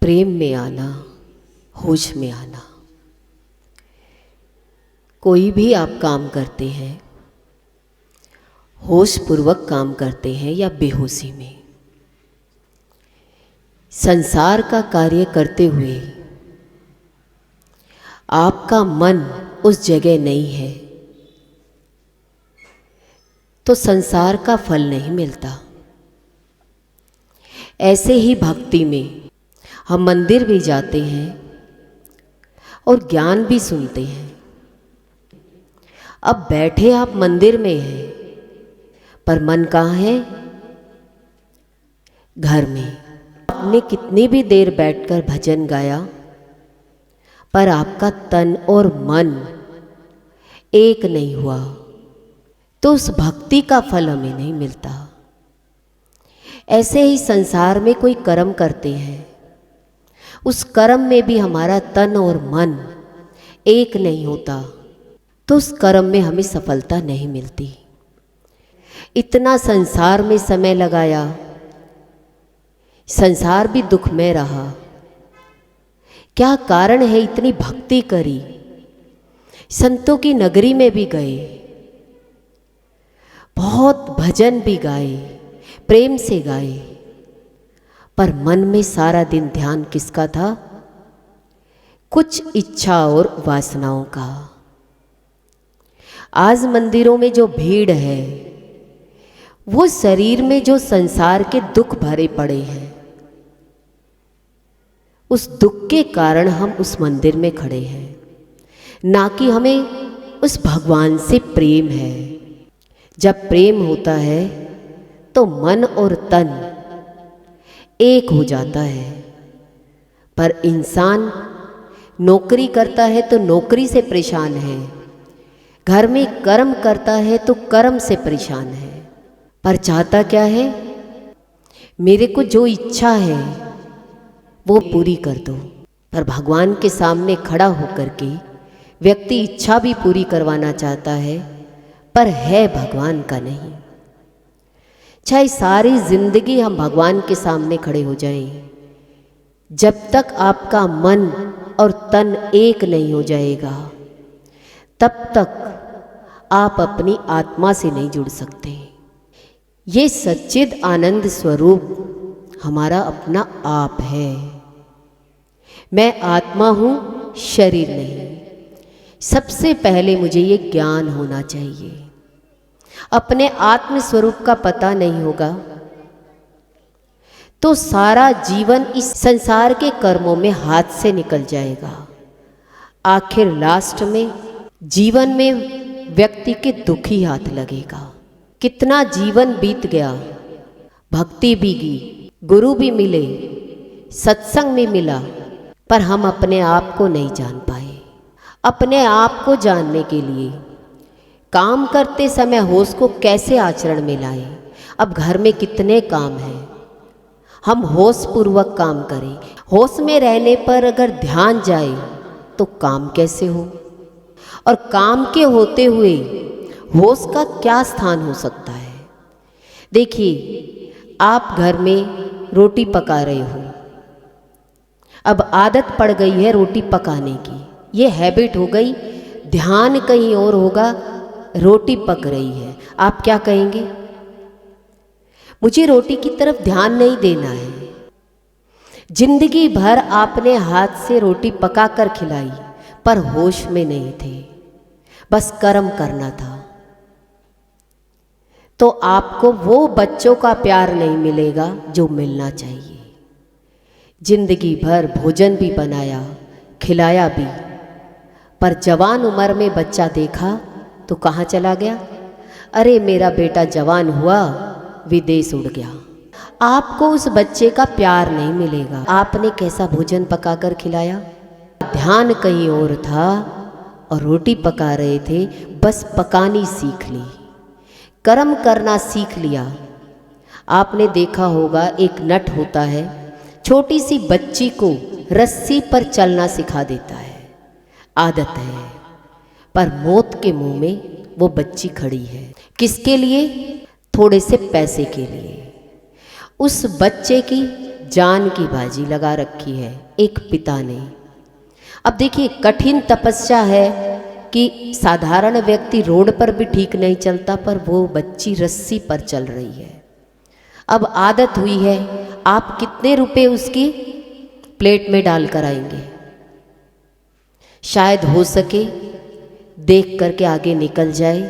प्रेम में आना, होश में आना। कोई भी आप काम करते हैं, होश पूर्वक काम करते हैं या बेहोशी में, संसार का कार्य करते हुए आपका मन उस जगह नहीं है तो संसार का फल नहीं मिलता। ऐसे ही भक्ति में हम मंदिर भी जाते हैं और ज्ञान भी सुनते हैं। अब बैठे आप मंदिर में हैं पर मन कहाँ है? घर में। आपने कितनी भी देर बैठकर भजन गाया पर आपका तन और मन एक नहीं हुआ तो उस भक्ति का फल हमें नहीं मिलता। ऐसे ही संसार में कोई कर्म करते हैं, उस कर्म में भी हमारा तन और मन एक नहीं होता तो उस कर्म में हमें सफलता नहीं मिलती। इतना संसार में समय लगाया, संसार भी दुखमय रहा। क्या कारण है? इतनी भक्ति करी, संतों की नगरी में भी गए, बहुत भजन भी गाए, प्रेम से गाए, पर मन में सारा दिन ध्यान किसका था? कुछ इच्छा और वासनाओं का। आज मंदिरों में जो भीड़ है वो शरीर में जो संसार के दुख भरे पड़े हैं, उस दुख के कारण हम उस मंदिर में खड़े हैं, ना कि हमें उस भगवान से प्रेम है। जब प्रेम होता है तो मन और तन एक हो जाता है। पर इंसान नौकरी करता है तो नौकरी से परेशान है, घर में कर्म करता है तो कर्म से परेशान है, पर चाहता क्या है? मेरे को जो इच्छा है वो पूरी कर दो। पर भगवान के सामने खड़ा होकर के व्यक्ति इच्छा भी पूरी करवाना चाहता है पर है भगवान का नहीं। चाहे सारी जिंदगी हम भगवान के सामने खड़े हो जाएं, जब तक आपका मन और तन एक नहीं हो जाएगा तब तक आप अपनी आत्मा से नहीं जुड़ सकते। ये सच्चिद आनंद स्वरूप हमारा अपना आप है। मैं आत्मा हूँ, शरीर नहीं। सबसे पहले मुझे ये ज्ञान होना चाहिए। अपने आत्म स्वरूप का पता नहीं होगा तो सारा जीवन इस संसार के कर्मों में हाथ से निकल जाएगा। आखिर लास्ट में जीवन में व्यक्ति के दुख ही हाथ लगेगा। कितना जीवन बीत गया, भक्ति भी की, गुरु भी मिले, सत्संग में मिला, पर हम अपने आप को नहीं जान पाए। अपने आप को जानने के लिए काम करते समय होश को कैसे आचरण में लाएं? अब घर में कितने काम हैं, हम होश पूर्वक काम करें। होश में रहने पर अगर ध्यान जाए तो काम कैसे हो? और काम के होते हुए होश का क्या स्थान हो सकता है? देखिए, आप घर में रोटी पका रहे हो, अब आदत पड़ गई है रोटी पकाने की, ये हैबिट हो गई, ध्यान कहीं और होगा, रोटी पक रही है, आप क्या कहेंगे? मुझे रोटी की तरफ ध्यान नहीं देना है। जिंदगी भर आपने हाथ से रोटी पका कर खिलाई पर होश में नहीं थे, बस कर्म करना था, तो आपको वो बच्चों का प्यार नहीं मिलेगा जो मिलना चाहिए। जिंदगी भर भोजन भी बनाया, खिलाया भी, पर जवान उम्र में बच्चा देखा तो कहाँ चला गया? अरे मेरा बेटा जवान हुआ, विदेश उड़ गया। आपको उस बच्चे का प्यार नहीं मिलेगा। आपने कैसा भोजन पकाकर खिलाया? ध्यान कहीं और था और रोटी पका रहे थे, बस पकानी सीख ली, कर्म करना सीख लिया। आपने देखा होगा एक नट होता है, छोटी सी बच्ची को रस्सी पर चलना सिखा देता है, आदत है, पर मौत के मुंह में वो बच्ची खड़ी है। किसके लिए? थोड़े से पैसे के लिए। उस बच्चे की जान की बाजी लगा रखी है एक पिता ने। अब देखिए कठिन तपस्या है कि साधारण व्यक्ति रोड पर भी ठीक नहीं चलता, पर वो बच्ची रस्सी पर चल रही है। अब आदत हुई है, आप कितने रुपए उसकी प्लेट में डाल कर आएंगे? शायद हो सके देख करके आगे निकल जाए,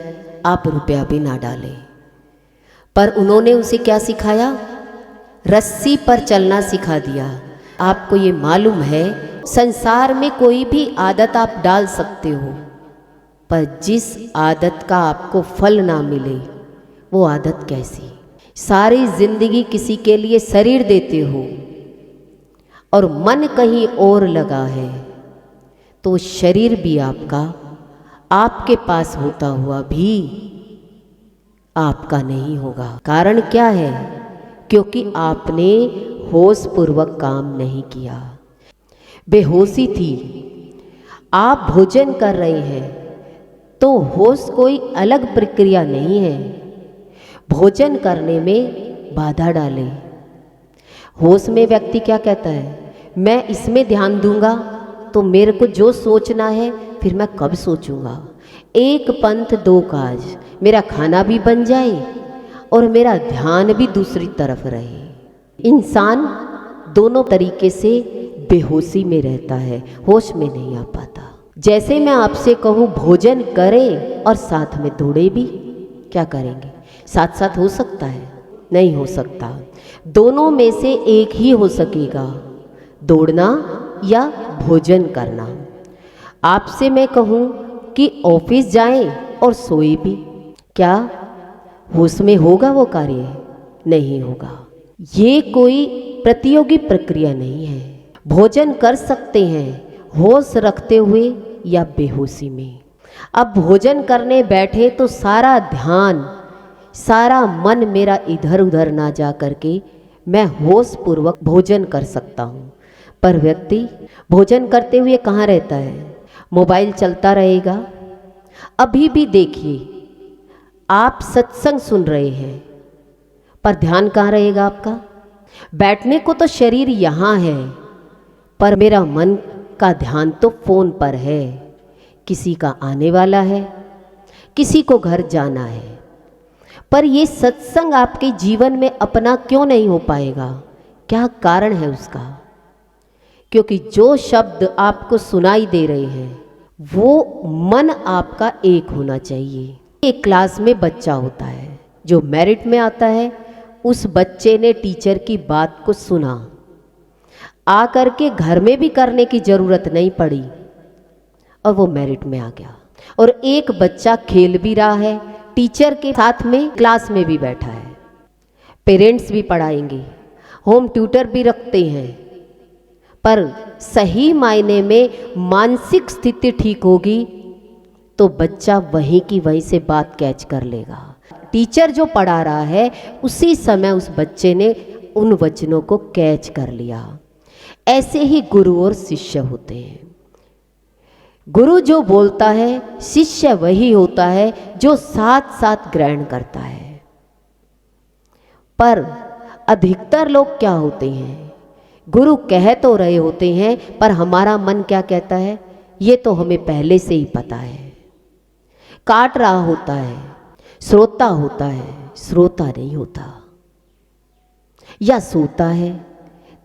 आप रुपया भी ना डालें। पर उन्होंने उसे क्या सिखाया? रस्सी पर चलना सिखा दिया। आपको ये मालूम है संसार में कोई भी आदत आप डाल सकते हो, पर जिस आदत का आपको फल ना मिले वो आदत कैसी? सारी जिंदगी किसी के लिए शरीर देते हो और मन कहीं और लगा है, तो शरीर भी आपका आपके पास होता हुआ भी आपका नहीं होगा। कारण क्या है? क्योंकि आपने होश पूर्वक काम नहीं किया, बेहोशी थी। आप भोजन कर रहे हैं तो होश कोई अलग प्रक्रिया नहीं है, भोजन करने में बाधा डाले। होश में व्यक्ति क्या कहता है? मैं इसमें ध्यान दूंगा तो मेरे को जो सोचना है फिर मैं कब सोचूंगा। एक पंथ दो काज, मेरा खाना भी बन जाए और मेरा ध्यान भी दूसरी तरफ रहे। इंसान दोनों तरीके से बेहोशी में रहता है, होश में नहीं आ पाता। जैसे मैं आपसे कहूँ भोजन करें और साथ में दौड़े भी, क्या करेंगे? साथ साथ हो सकता है? नहीं हो सकता। दोनों में से एक ही हो सकेगा, दौड़ना या भोजन करना। आपसे मैं कहूँ कि ऑफिस जाएं और सोए भी, क्या होश में होगा वो कार्य? नहीं होगा। ये कोई प्रतियोगी प्रक्रिया नहीं है। भोजन कर सकते हैं होश रखते हुए या बेहोशी में। अब भोजन करने बैठे तो सारा ध्यान, सारा मन मेरा इधर उधर ना जा करके मैं होश पूर्वक भोजन कर सकता हूँ। पर व्यक्ति भोजन करते हुए कहाँ रहता है? मोबाइल चलता रहेगा। अभी भी देखिए, आप सत्संग सुन रहे हैं पर ध्यान कहाँ रहेगा आपका? बैठने को तो शरीर यहाँ है, पर मेरा मन का ध्यान तो फोन पर है। किसी का आने वाला है, किसी को घर जाना है। पर ये सत्संग आपके जीवन में अपना क्यों नहीं हो पाएगा? क्या कारण है उसका? क्योंकि जो शब्द आपको सुनाई दे रहे हैं वो मन आपका एक होना चाहिए। एक क्लास में बच्चा होता है, जो मेरिट में आता है, उस बच्चे ने टीचर की बात को सुना, आ करके घर में भी करने की ज़रूरत नहीं पड़ी और वो मेरिट में आ गया। और एक बच्चा खेल भी रहा है, टीचर के साथ में क्लास में भी बैठा है, पेरेंट्स भी पढ़ाएंगे, होम ट्यूटर भी रखते हैं, पर सही मायने में मानसिक स्थिति ठीक होगी तो बच्चा वहीं की वहीं से बात कैच कर लेगा। टीचर जो पढ़ा रहा है उसी समय उस बच्चे ने उन वचनों को कैच कर लिया। ऐसे ही गुरु और शिष्य होते हैं। गुरु जो बोलता है, शिष्य वही होता है जो साथ साथ ग्रहण करता है। पर अधिकतर लोग क्या होते हैं? गुरु कह तो रहे होते हैं पर हमारा मन क्या कहता है? ये तो हमें पहले से ही पता है। काट रहा होता है, श्रोता होता है, श्रोता नहीं होता, या सोता है।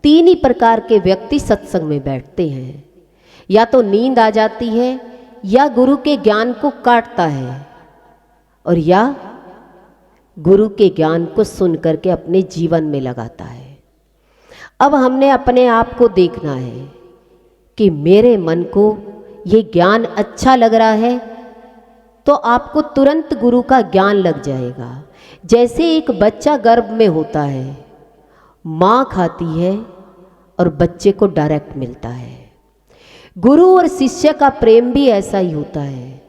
तीन ही प्रकार के व्यक्ति सत्संग में बैठते हैं। या तो नींद आ जाती है, या गुरु के ज्ञान को काटता है, और या गुरु के ज्ञान को सुन करके अपने जीवन में लगाता है। अब हमने अपने आप को देखना है कि मेरे मन को ये ज्ञान अच्छा लग रहा है तो आपको तुरंत गुरु का ज्ञान लग जाएगा। जैसे एक बच्चा गर्भ में होता है, माँ खाती है और बच्चे को डायरेक्ट मिलता है। गुरु और शिष्य का प्रेम भी ऐसा ही होता है।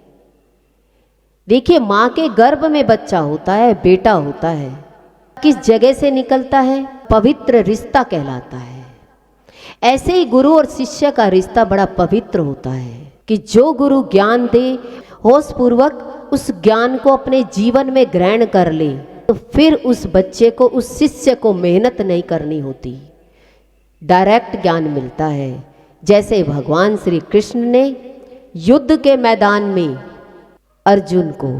देखिए, माँ के गर्भ में बच्चा होता है, बेटा होता है, किस जगह से निकलता है? पवित्र रिश्ता कहलाता है। ऐसे ही गुरु और शिष्य का रिश्ता बड़ा पवित्र होता है कि जो गुरु ज्ञान दे, होश पूर्वक उस ज्ञान को अपने जीवन में ग्रहण कर ले, तो फिर उस बच्चे को, उस शिष्य को मेहनत नहीं करनी होती, डायरेक्ट ज्ञान मिलता है। जैसे भगवान श्री कृष्ण ने युद्ध के मैदान में अर्जुन को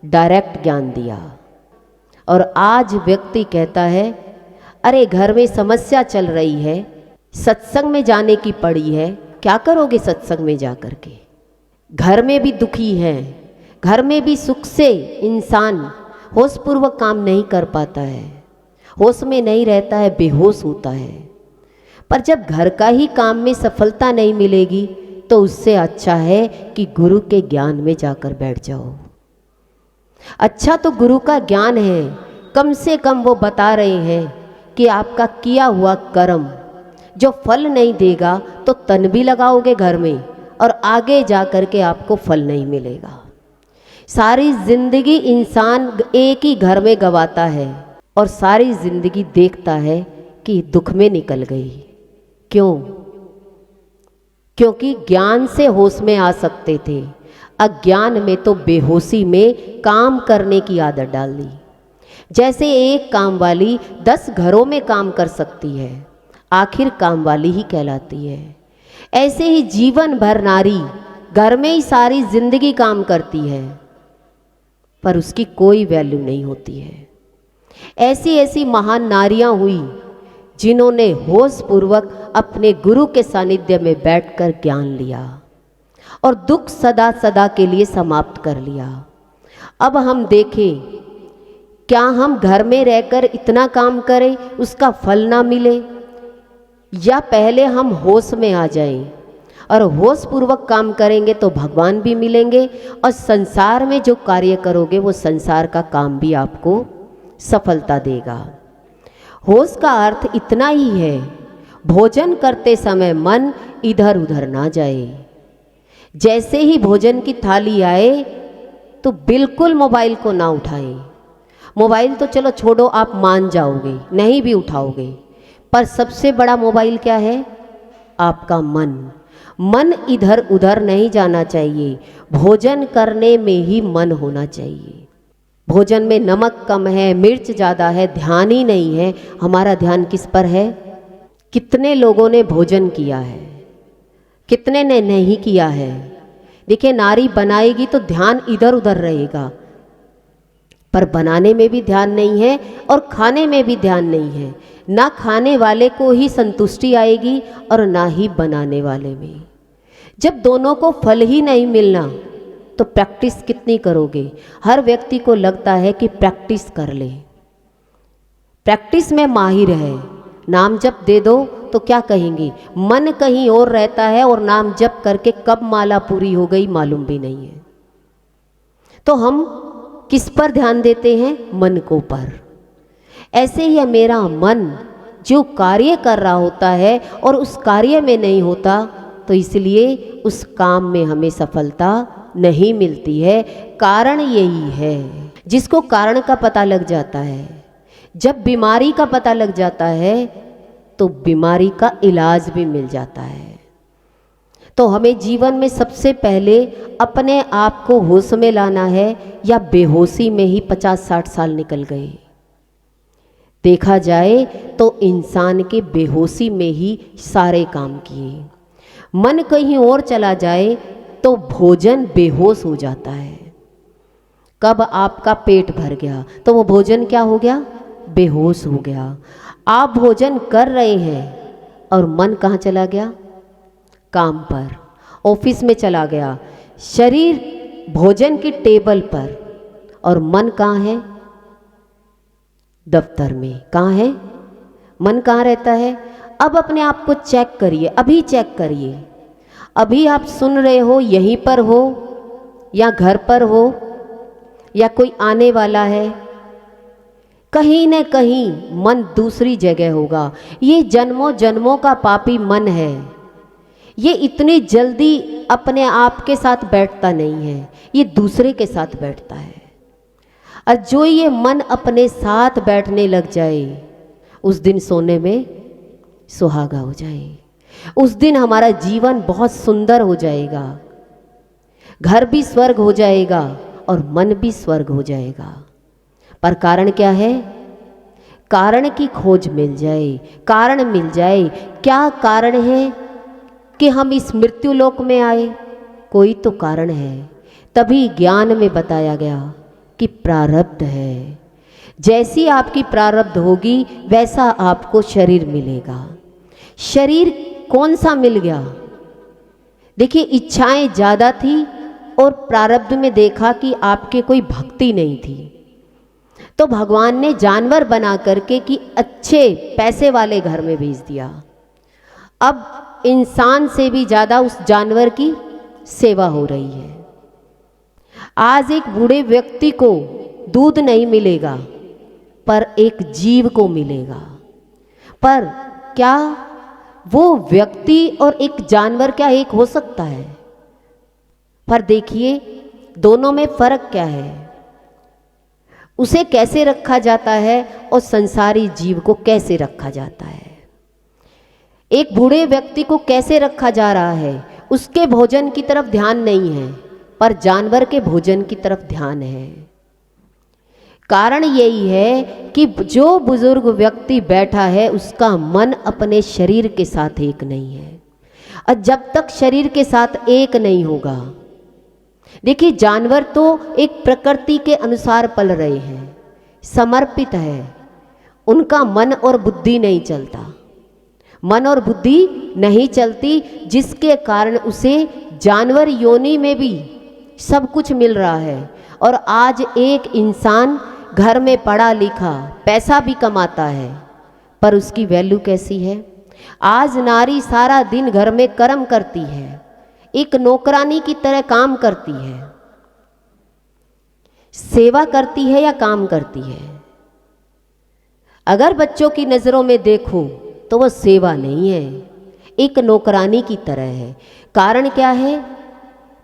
डायरेक्ट ज्ञान दिया, और आज व्यक्ति कहता है अरे घर में समस्या चल रही है, सत्संग में जाने की पड़ी है, क्या करोगे सत्संग में जा कर के? घर में भी दुखी है, घर में भी सुख से इंसान होशपूर्वक काम नहीं कर पाता है, होश में नहीं रहता है, बेहोश होता है। पर जब घर का ही काम में सफलता नहीं मिलेगी तो उससे अच्छा है कि गुरु के ज्ञान में जाकर बैठ जाओ। अच्छा तो गुरु का ज्ञान है, कम से कम वो बता रहे हैं कि आपका किया हुआ कर्म जो फल नहीं देगा तो तन भी लगाओगे घर में और आगे जा कर के आपको फल नहीं मिलेगा। सारी जिंदगी इंसान एक ही घर में गवाता है और सारी जिंदगी देखता है कि दुख में निकल गई। क्यों? क्योंकि ज्ञान से होश में आ सकते थे, अज्ञान में तो बेहोशी में काम करने की आदत डाल दी। जैसे एक काम वाली 10 घरों में काम कर सकती है, आखिर काम वाली ही कहलाती है। ऐसे ही जीवन भर नारी घर में ही सारी जिंदगी काम करती है पर उसकी कोई वैल्यू नहीं होती है। ऐसी ऐसी महान नारियां हुई जिन्होंने होश पूर्वक अपने गुरु के सानिध्य में बैठकर ज्ञान लिया और दुख सदा सदा के लिए समाप्त कर लिया। अब हम देखें, क्या हम घर में रहकर इतना काम करें उसका फल ना मिले, या पहले हम होश में आ जाएं और होश पूर्वक काम करेंगे तो भगवान भी मिलेंगे और संसार में जो कार्य करोगे वो संसार का काम भी आपको सफलता देगा। होश का अर्थ इतना ही है, भोजन करते समय मन इधर उधर ना जाए। जैसे ही भोजन की थाली आए तो बिल्कुल मोबाइल को ना उठाएं। मोबाइल तो चलो छोड़ो, आप मान जाओगे, नहीं भी उठाओगे, पर सबसे बड़ा मोबाइल क्या है? आपका मन। मन इधर उधर नहीं जाना चाहिए, भोजन करने में ही मन होना चाहिए। भोजन में नमक कम है, मिर्च ज़्यादा है, ध्यान ही नहीं है। हमारा ध्यान किस पर है? कितने लोगों ने भोजन किया है, कितने ने नहीं किया है। देखिए, नारी बनाएगी तो ध्यान इधर उधर रहेगा, पर बनाने में भी ध्यान नहीं है और खाने में भी ध्यान नहीं है। ना खाने वाले को ही संतुष्टि आएगी और ना ही बनाने वाले में। जब दोनों को फल ही नहीं मिलना तो प्रैक्टिस कितनी करोगे? हर व्यक्ति को लगता है कि प्रैक्टिस कर ले, प्रैक्टिस में माहिर है, नाम जप दे दो तो क्या कहेंगे? मन कहीं और रहता है और नाम जप करके कब माला पूरी हो गई मालूम भी नहीं है। तो हम किस पर ध्यान देते हैं? मन को पर। ऐसे ही मेरा मन जो कार्य कर रहा होता है और उस कार्य में नहीं होता तो इसलिए उस काम में हमें सफलता नहीं मिलती है। कारण यही है, जिसको कारण का पता लग जाता है, जब बीमारी का पता लग जाता है तो बीमारी का इलाज भी मिल जाता है। तो हमें जीवन में सबसे पहले अपने आप को होश में लाना है, या बेहोशी में ही 50-60 साल निकल गए। देखा जाए तो इंसान के बेहोशी में ही सारे काम किए। मन कहीं और चला जाए तो भोजन बेहोश हो जाता है। कब आपका पेट भर गया तो वो भोजन क्या हो गया? बेहोश हो गया। आप भोजन कर रहे हैं और मन कहाँ चला गया? काम पर, ऑफिस में चला गया। शरीर भोजन की टेबल पर और मन कहाँ है? दफ्तर में। कहाँ है मन? कहाँ रहता है? अब अपने आप को चेक करिए, अभी चेक करिए। अभी आप सुन रहे हो, यहीं पर हो या घर पर हो या कोई आने वाला है, कहीं न कहीं मन दूसरी जगह होगा। ये जन्मों जन्मों का पापी मन है, ये इतनी जल्दी अपने आप के साथ बैठता नहीं है, ये दूसरे के साथ बैठता है। और जो ये मन अपने साथ बैठने लग जाए उस दिन सोने में सुहागा हो जाए, उस दिन हमारा जीवन बहुत सुंदर हो जाएगा। घर भी स्वर्ग हो जाएगा और मन भी स्वर्ग हो जाएगा। पर कारण क्या है? कारण की खोज मिल जाए, कारण मिल जाए। क्या कारण है कि हम इस मृत्यु लोक में आए? कोई तो कारण है। तभी ज्ञान में बताया गया कि प्रारब्ध है। जैसी आपकी प्रारब्ध होगी वैसा आपको शरीर मिलेगा। शरीर कौन सा मिल गया? देखिए, इच्छाएं ज़्यादा थी और प्रारब्ध में देखा कि आपके कोई भक्ति नहीं थी, तो भगवान ने जानवर बना करके कि अच्छे पैसे वाले घर में भेज दिया। अब इंसान से भी ज़्यादा उस जानवर की सेवा हो रही है। आज एक बूढ़े व्यक्ति को दूध नहीं मिलेगा पर एक जीव को मिलेगा। पर क्या वो व्यक्ति और एक जानवर क्या एक हो सकता है? पर देखिए दोनों में फर्क क्या है। उसे कैसे रखा जाता है और संसारी जीव को कैसे रखा जाता है। एक बूढ़े व्यक्ति को कैसे रखा जा रहा है, उसके भोजन की तरफ ध्यान नहीं है पर जानवर के भोजन की तरफ ध्यान है। कारण यही है कि जो बुजुर्ग व्यक्ति बैठा है उसका मन अपने शरीर के साथ एक नहीं है, और जब तक शरीर के साथ एक नहीं होगा। देखिए, जानवर तो एक प्रकृति के अनुसार पल रहे हैं, समर्पित है, उनका मन और बुद्धि नहीं चलता, मन और बुद्धि नहीं चलती, जिसके कारण उसे जानवर योनि में भी सब कुछ मिल रहा है। और आज एक इंसान घर में पढ़ा लिखा पैसा भी कमाता है पर उसकी वैल्यू कैसी है? आज नारी सारा दिन घर में कर्म करती है, एक नौकरानी की तरह काम करती है। सेवा करती है या काम करती है? अगर बच्चों की नज़रों में देखो तो वो सेवा नहीं है, एक नौकरानी की तरह है। कारण क्या है?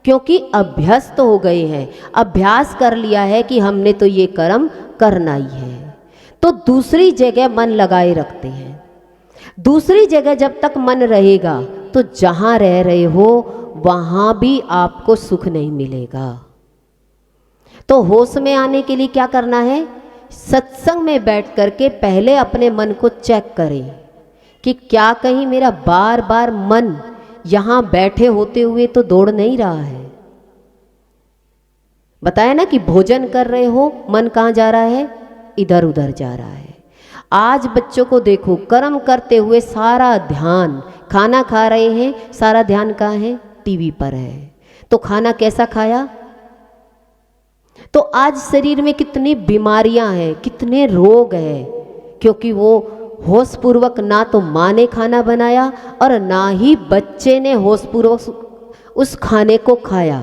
क्योंकि अभ्यस्त हो गए हैं, अभ्यास कर लिया है कि हमने तो ये कर्म करना ही है, तो दूसरी जगह मन लगाए रखते हैं। दूसरी जगह जब तक मन रहेगा तो जहाँ रह रहे हो वहाँ भी आपको सुख नहीं मिलेगा। तो होश में आने के लिए क्या करना है? सत्संग में बैठ करके पहले अपने मन को चेक करें कि क्या कहीं मेरा बार बार मन यहाँ बैठे होते हुए तो दौड़ नहीं रहा है। बताया ना कि भोजन कर रहे हो, मन कहाँ जा रहा है? इधर उधर जा रहा है। आज बच्चों को देखो, कर्म करते हुए सारा ध्यान, खाना खा रहे हैं, सारा ध्यान कहाँ है? टीवी पर है। तो खाना कैसा खाया? तो आज शरीर में कितनी बीमारियां हैं, कितने रोग हैं, क्योंकि वो होश पूर्वक ना तो माँ ने खाना बनाया और ना ही बच्चे ने होश पूर्वक उस खाने को खाया।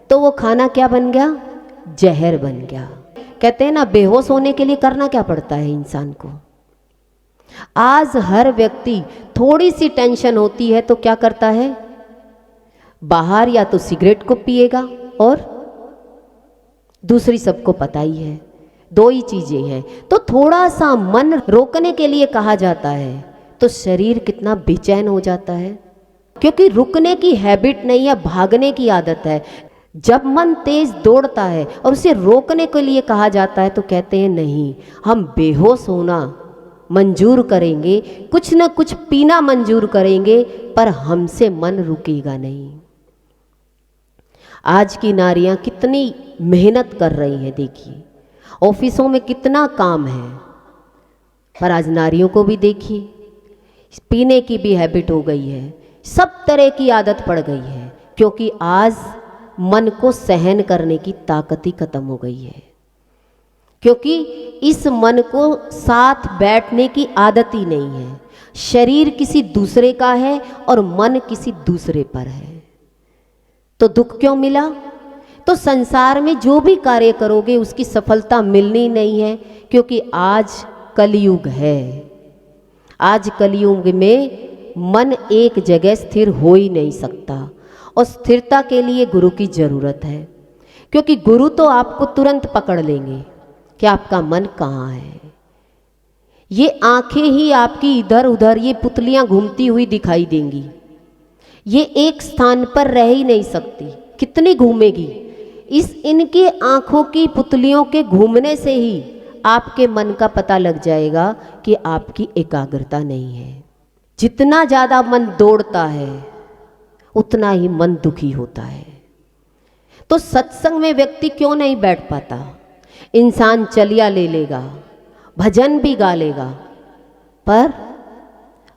तो वो खाना क्या बन गया? जहर बन गया। कहते हैं ना, बेहोश होने के लिए करना क्या पड़ता है इंसान को। आज हर व्यक्ति थोड़ी सी टेंशन होती है तो क्या करता है? बाहर या तो सिगरेट को पिएगा और दूसरी सबको पता ही है, दो ही चीजें हैं। तो थोड़ा सा मन रोकने के लिए कहा जाता है तो शरीर कितना बेचैन हो जाता है, क्योंकि रुकने की हैबिट नहीं है, भागने की आदत है। जब मन तेज दौड़ता है और उसे रोकने के लिए कहा जाता है तो कहते हैं नहीं, हम बेहोश होना मंजूर करेंगे, कुछ न कुछ पीना मंजूर करेंगे, पर हमसे मन रुकेगा नहीं। आज की नारियां कितनी मेहनत कर रही हैं, देखिए ऑफिसों में कितना काम है, पर आज नारियों को भी देखिए पीने की भी हैबिट हो गई है, सब तरह की आदत पड़ गई है, क्योंकि आज मन को सहन करने की ताकत ही खत्म हो गई है। क्योंकि इस मन को साथ बैठने की आदत ही नहीं है। शरीर किसी दूसरे का है और मन किसी दूसरे पर है, तो दुख क्यों मिला? तो संसार में जो भी कार्य करोगे उसकी सफलता मिलनी नहीं है, क्योंकि आज कलयुग है। आज कलयुग में मन एक जगह स्थिर हो ही नहीं सकता, और स्थिरता के लिए गुरु की जरूरत है, क्योंकि गुरु तो आपको तुरंत पकड़ लेंगे कि आपका मन कहाँ है। ये आंखें ही आपकी इधर उधर ये पुतलियां घूमती हुई दिखाई देंगी, ये एक स्थान पर रह ही नहीं सकती, कितनी घूमेगी। इस इनके आंखों की पुतलियों के घूमने से ही आपके मन का पता लग जाएगा कि आपकी एकाग्रता नहीं है। जितना ज़्यादा मन दौड़ता है उतना ही मन दुखी होता है। तो सत्संग में व्यक्ति क्यों नहीं बैठ पाता? इंसान चलिया ले लेगा, भजन भी गा लेगा, पर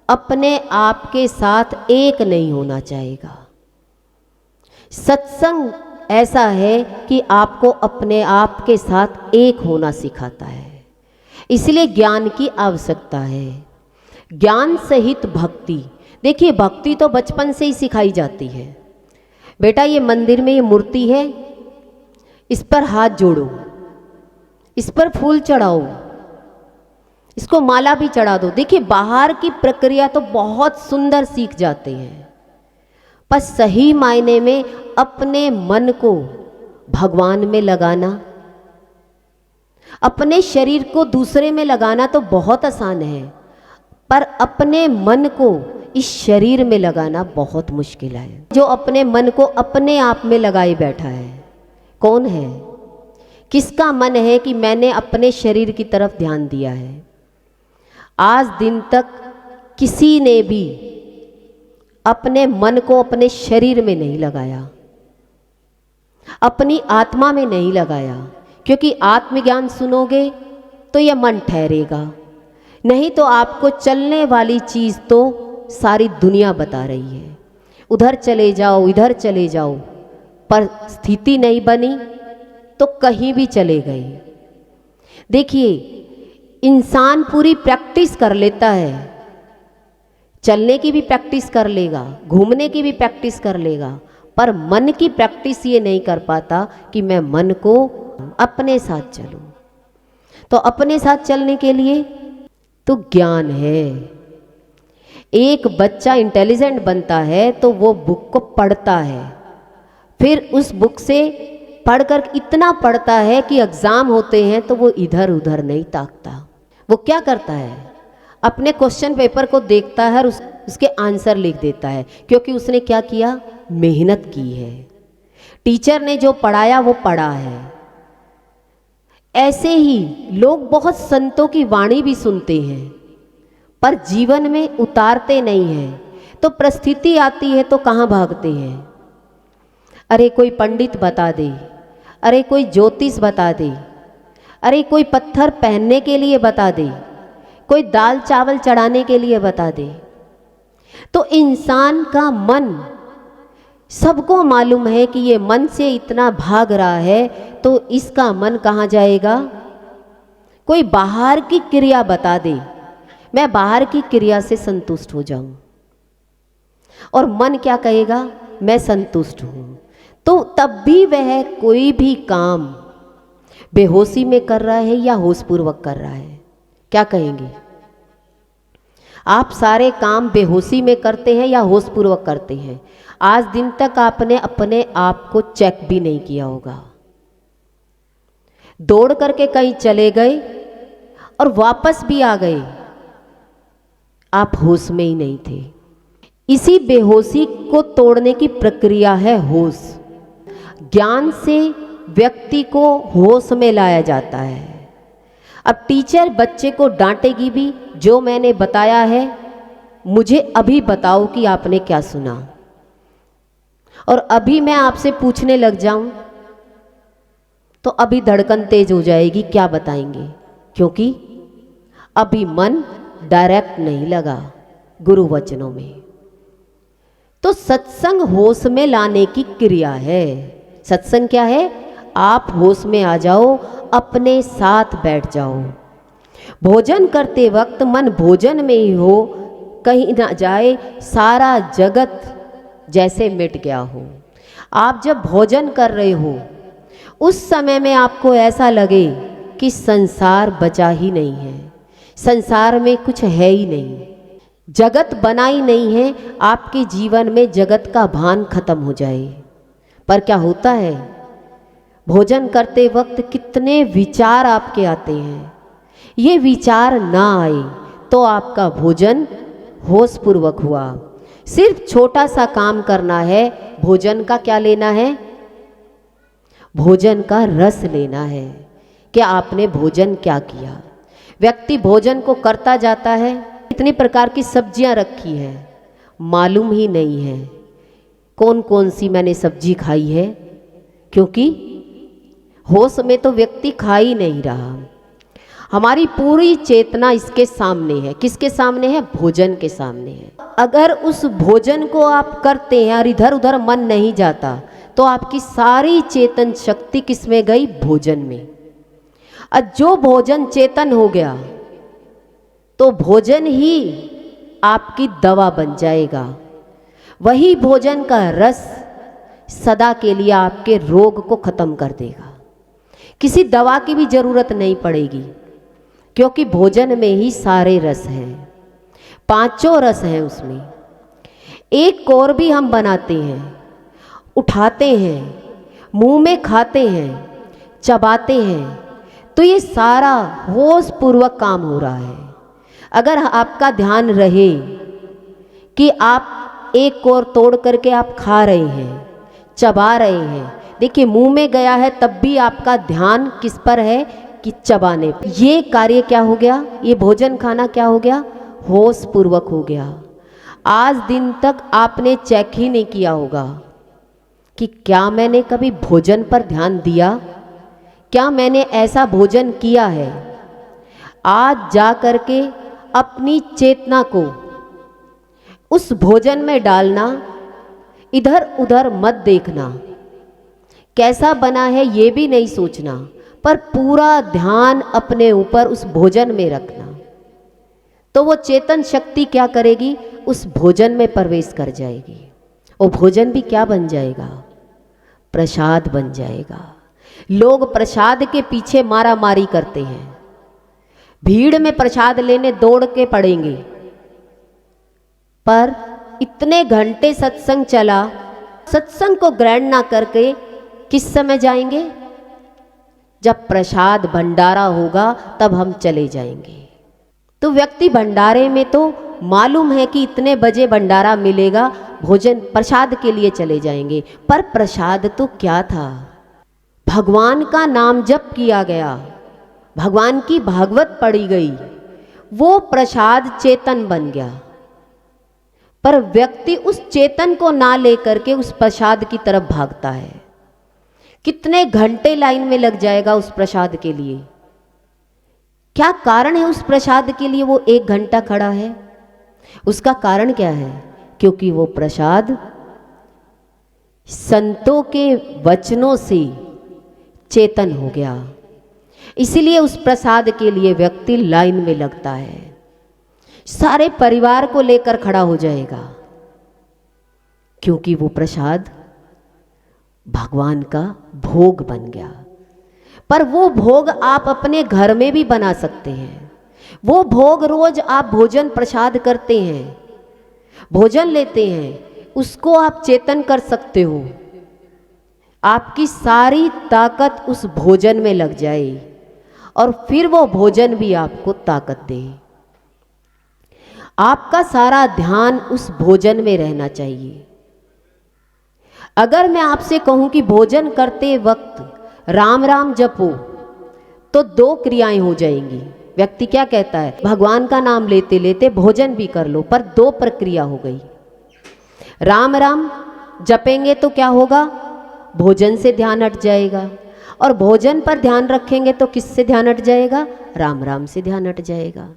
अपने आप के साथ एक नहीं होना चाहेगा। सत्संग ऐसा है कि आपको अपने आप के साथ एक होना सिखाता है। इसलिए ज्ञान की आवश्यकता है, ज्ञान सहित भक्ति। देखिए, भक्ति तो बचपन से ही सिखाई जाती है। बेटा, ये मंदिर में ये मूर्ति है, इस पर हाथ जोड़ो, इस पर फूल चढ़ाओ, इसको माला भी चढ़ा दो। देखिए, बाहर की प्रक्रिया तो बहुत सुंदर सीख जाते हैं, पर सही मायने में अपने मन को भगवान में लगाना, अपने शरीर को दूसरे में लगाना तो बहुत आसान है, पर अपने मन को इस शरीर में लगाना बहुत मुश्किल है। जो अपने मन को अपने आप में लगाए बैठा है, कौन है? किसका मन है कि मैंने अपने शरीर की तरफ ध्यान दिया है? आज दिन तक किसी ने भी अपने मन को अपने शरीर में नहीं लगाया, अपनी आत्मा में नहीं लगाया, क्योंकि आत्मज्ञान सुनोगे तो यह मन ठहरेगा, नहीं तो आपको चलने वाली चीज़ तो सारी दुनिया बता रही है, उधर चले जाओ, इधर चले जाओ, पर स्थिति नहीं बनी तो कहीं भी चले गए। देखिए, इंसान पूरी प्रैक्टिस कर लेता है, चलने की भी प्रैक्टिस कर लेगा, घूमने की भी प्रैक्टिस कर लेगा, पर मन की प्रैक्टिस ये नहीं कर पाता कि मैं मन को अपने साथ चलूं। तो अपने साथ चलने के लिए तो ज्ञान है। एक बच्चा इंटेलिजेंट बनता है तो वो बुक को पढ़ता है, फिर उस बुक से पढ़कर इतना पढ़ता है कि एग्ज़ाम होते हैं तो वो इधर उधर नहीं ताकता। वो क्या करता है? अपने क्वेश्चन पेपर को देखता है और उसके आंसर लिख देता है, क्योंकि उसने क्या किया? मेहनत की है। टीचर ने जो पढ़ाया वो पढ़ा है। ऐसे ही लोग बहुत संतों की वाणी भी सुनते हैं, पर जीवन में उतारते नहीं हैं। तो परिस्थिति आती है तो कहाँ भागते हैं? अरे कोई पंडित बता दे, अरे कोई ज्योतिष बता दे, अरे कोई पत्थर पहनने के लिए बता दे, कोई दाल चावल चढ़ाने के लिए बता दे। तो इंसान का मन, सबको मालूम है कि ये मन से इतना भाग रहा है, तो इसका मन कहाँ जाएगा? कोई बाहर की क्रिया बता दे, मैं बाहर की क्रिया से संतुष्ट हो जाऊं, और मन क्या कहेगा? मैं संतुष्ट हूं। तो तब भी वह कोई भी काम बेहोशी में कर रहा है या होशपूर्वक कर रहा है, क्या कहेंगे? आप सारे काम बेहोशी में करते हैं या होशपूर्वक करते हैं? आज दिन तक आपने अपने आप को चेक भी नहीं किया होगा। दौड़ करके कहीं चले गए और वापस भी आ गए, आप होश में ही नहीं थे। इसी बेहोशी को तोड़ने की प्रक्रिया है होश। ज्ञान से व्यक्ति को होश में लाया जाता है। अब टीचर बच्चे को डांटेगी भी, जो मैंने बताया है मुझे अभी बताओ कि आपने क्या सुना, और अभी मैं आपसे पूछने लग जाऊं तो अभी धड़कन तेज हो जाएगी, क्या बताएंगे? क्योंकि अभी मन डायरेक्ट नहीं लगा गुरु वचनों में। तो सत्संग होश में लाने की क्रिया है। सत्संग क्या है? आप होश में आ जाओ, अपने साथ बैठ जाओ। भोजन करते वक्त मन भोजन में ही हो, कहीं ना जाए, सारा जगत जैसे मिट गया हो। आप जब भोजन कर रहे हो उस समय में आपको ऐसा लगे कि संसार बचा ही नहीं है, संसार में कुछ है ही नहीं, जगत बना ही नहीं है, आपके जीवन में जगत का भान खत्म हो जाए। पर क्या होता है? भोजन करते वक्त कितने विचार आपके आते हैं। ये विचार ना आए तो आपका भोजन होशपूर्वक हुआ। सिर्फ छोटा सा काम करना है, भोजन का क्या लेना है? भोजन का रस लेना है। कि आपने भोजन क्या किया। व्यक्ति भोजन को करता जाता है, इतनी प्रकार की सब्जियां रखी हैं, मालूम ही नहीं है कौन कौन सी मैंने सब्जी खाई है, क्योंकि होश में तो व्यक्ति खा ही नहीं रहा। हमारी पूरी चेतना इसके सामने है। किसके सामने है? भोजन के सामने है। अगर उस भोजन को आप करते हैं और इधर उधर मन नहीं जाता तो आपकी सारी चेतन शक्ति किस में गई? भोजन में। और जो भोजन चेतन हो गया तो भोजन ही आपकी दवा बन जाएगा। वही भोजन का रस सदा के लिए आपके रोग को खत्म कर देगा। किसी दवा की भी जरूरत नहीं पड़ेगी, क्योंकि भोजन में ही सारे रस हैं, पांचों रस हैं उसमें। एक कौर भी हम बनाते हैं, उठाते हैं, मुंह में खाते हैं, चबाते हैं, तो ये सारा होश पूर्वक काम हो रहा है। अगर आपका ध्यान रहे कि आप एक कौर तोड़ करके आप खा रहे हैं, चबा रहे हैं, देखिए मुंह में गया है तब भी आपका ध्यान किस पर है? कि चबाने। ये कार्य क्या हो गया? ये भोजन खाना क्या हो गया? होश पूर्वक हो गया। आज दिन तक आपने चेक ही नहीं किया होगा कि क्या मैंने कभी भोजन पर ध्यान दिया, क्या मैंने ऐसा भोजन किया है। आज जा करके अपनी चेतना को उस भोजन में डालना, इधर उधर मत देखना, कैसा बना है ये भी नहीं सोचना, पर पूरा ध्यान अपने ऊपर उस भोजन में रखना। तो वो चेतन शक्ति क्या करेगी? उस भोजन में प्रवेश कर जाएगी। वो भोजन भी क्या बन जाएगा? प्रसाद बन जाएगा। लोग प्रसाद के पीछे मारा मारी करते हैं, भीड़ में प्रसाद लेने दौड़ के पड़ेंगे, पर इतने घंटे सत्संग चला, सत्संग को ग्रहण ना करके किस समय जाएंगे? जब प्रसाद भंडारा होगा तब हम चले जाएंगे। तो व्यक्ति भंडारे में तो मालूम है कि इतने बजे भंडारा मिलेगा, भोजन प्रसाद के लिए चले जाएंगे, पर प्रसाद तो क्या था? भगवान का नाम जप किया गया, भगवान की भागवत पढ़ी गई, वो प्रसाद चेतन बन गया। पर व्यक्ति उस चेतन को ना लेकर के उस प्रसाद की तरफ भागता है। कितने घंटे लाइन में लग जाएगा उस प्रसाद के लिए। क्या कारण है उस प्रसाद के लिए वो 1 घंटा खड़ा है? उसका कारण क्या है? क्योंकि वो प्रसाद संतों के वचनों से चेतन हो गया। इसीलिए उस प्रसाद के लिए व्यक्ति लाइन में लगता है, सारे परिवार को लेकर खड़ा हो जाएगा, क्योंकि वो प्रसाद भगवान का भोग बन गया। पर वो भोग आप अपने घर में भी बना सकते हैं। वो भोग रोज आप भोजन प्रसाद करते हैं, भोजन लेते हैं, उसको आप चेतन कर सकते हो। आपकी सारी ताकत उस भोजन में लग जाए और फिर वो भोजन भी आपको ताकत दे। आपका सारा ध्यान उस भोजन में रहना चाहिए। अगर मैं आपसे कहूं कि भोजन करते वक्त राम राम जपो, तो 2 क्रियाएं हो जाएंगी। व्यक्ति क्या कहता है? भगवान का नाम लेते लेते भोजन भी कर लो, पर 2 प्रक्रिया हो गई। राम राम जपेंगे तो क्या होगा? भोजन से ध्यान हट जाएगा, और भोजन पर ध्यान रखेंगे तो किससे ध्यान हट जाएगा? राम राम से ध्यान हट जाएगा।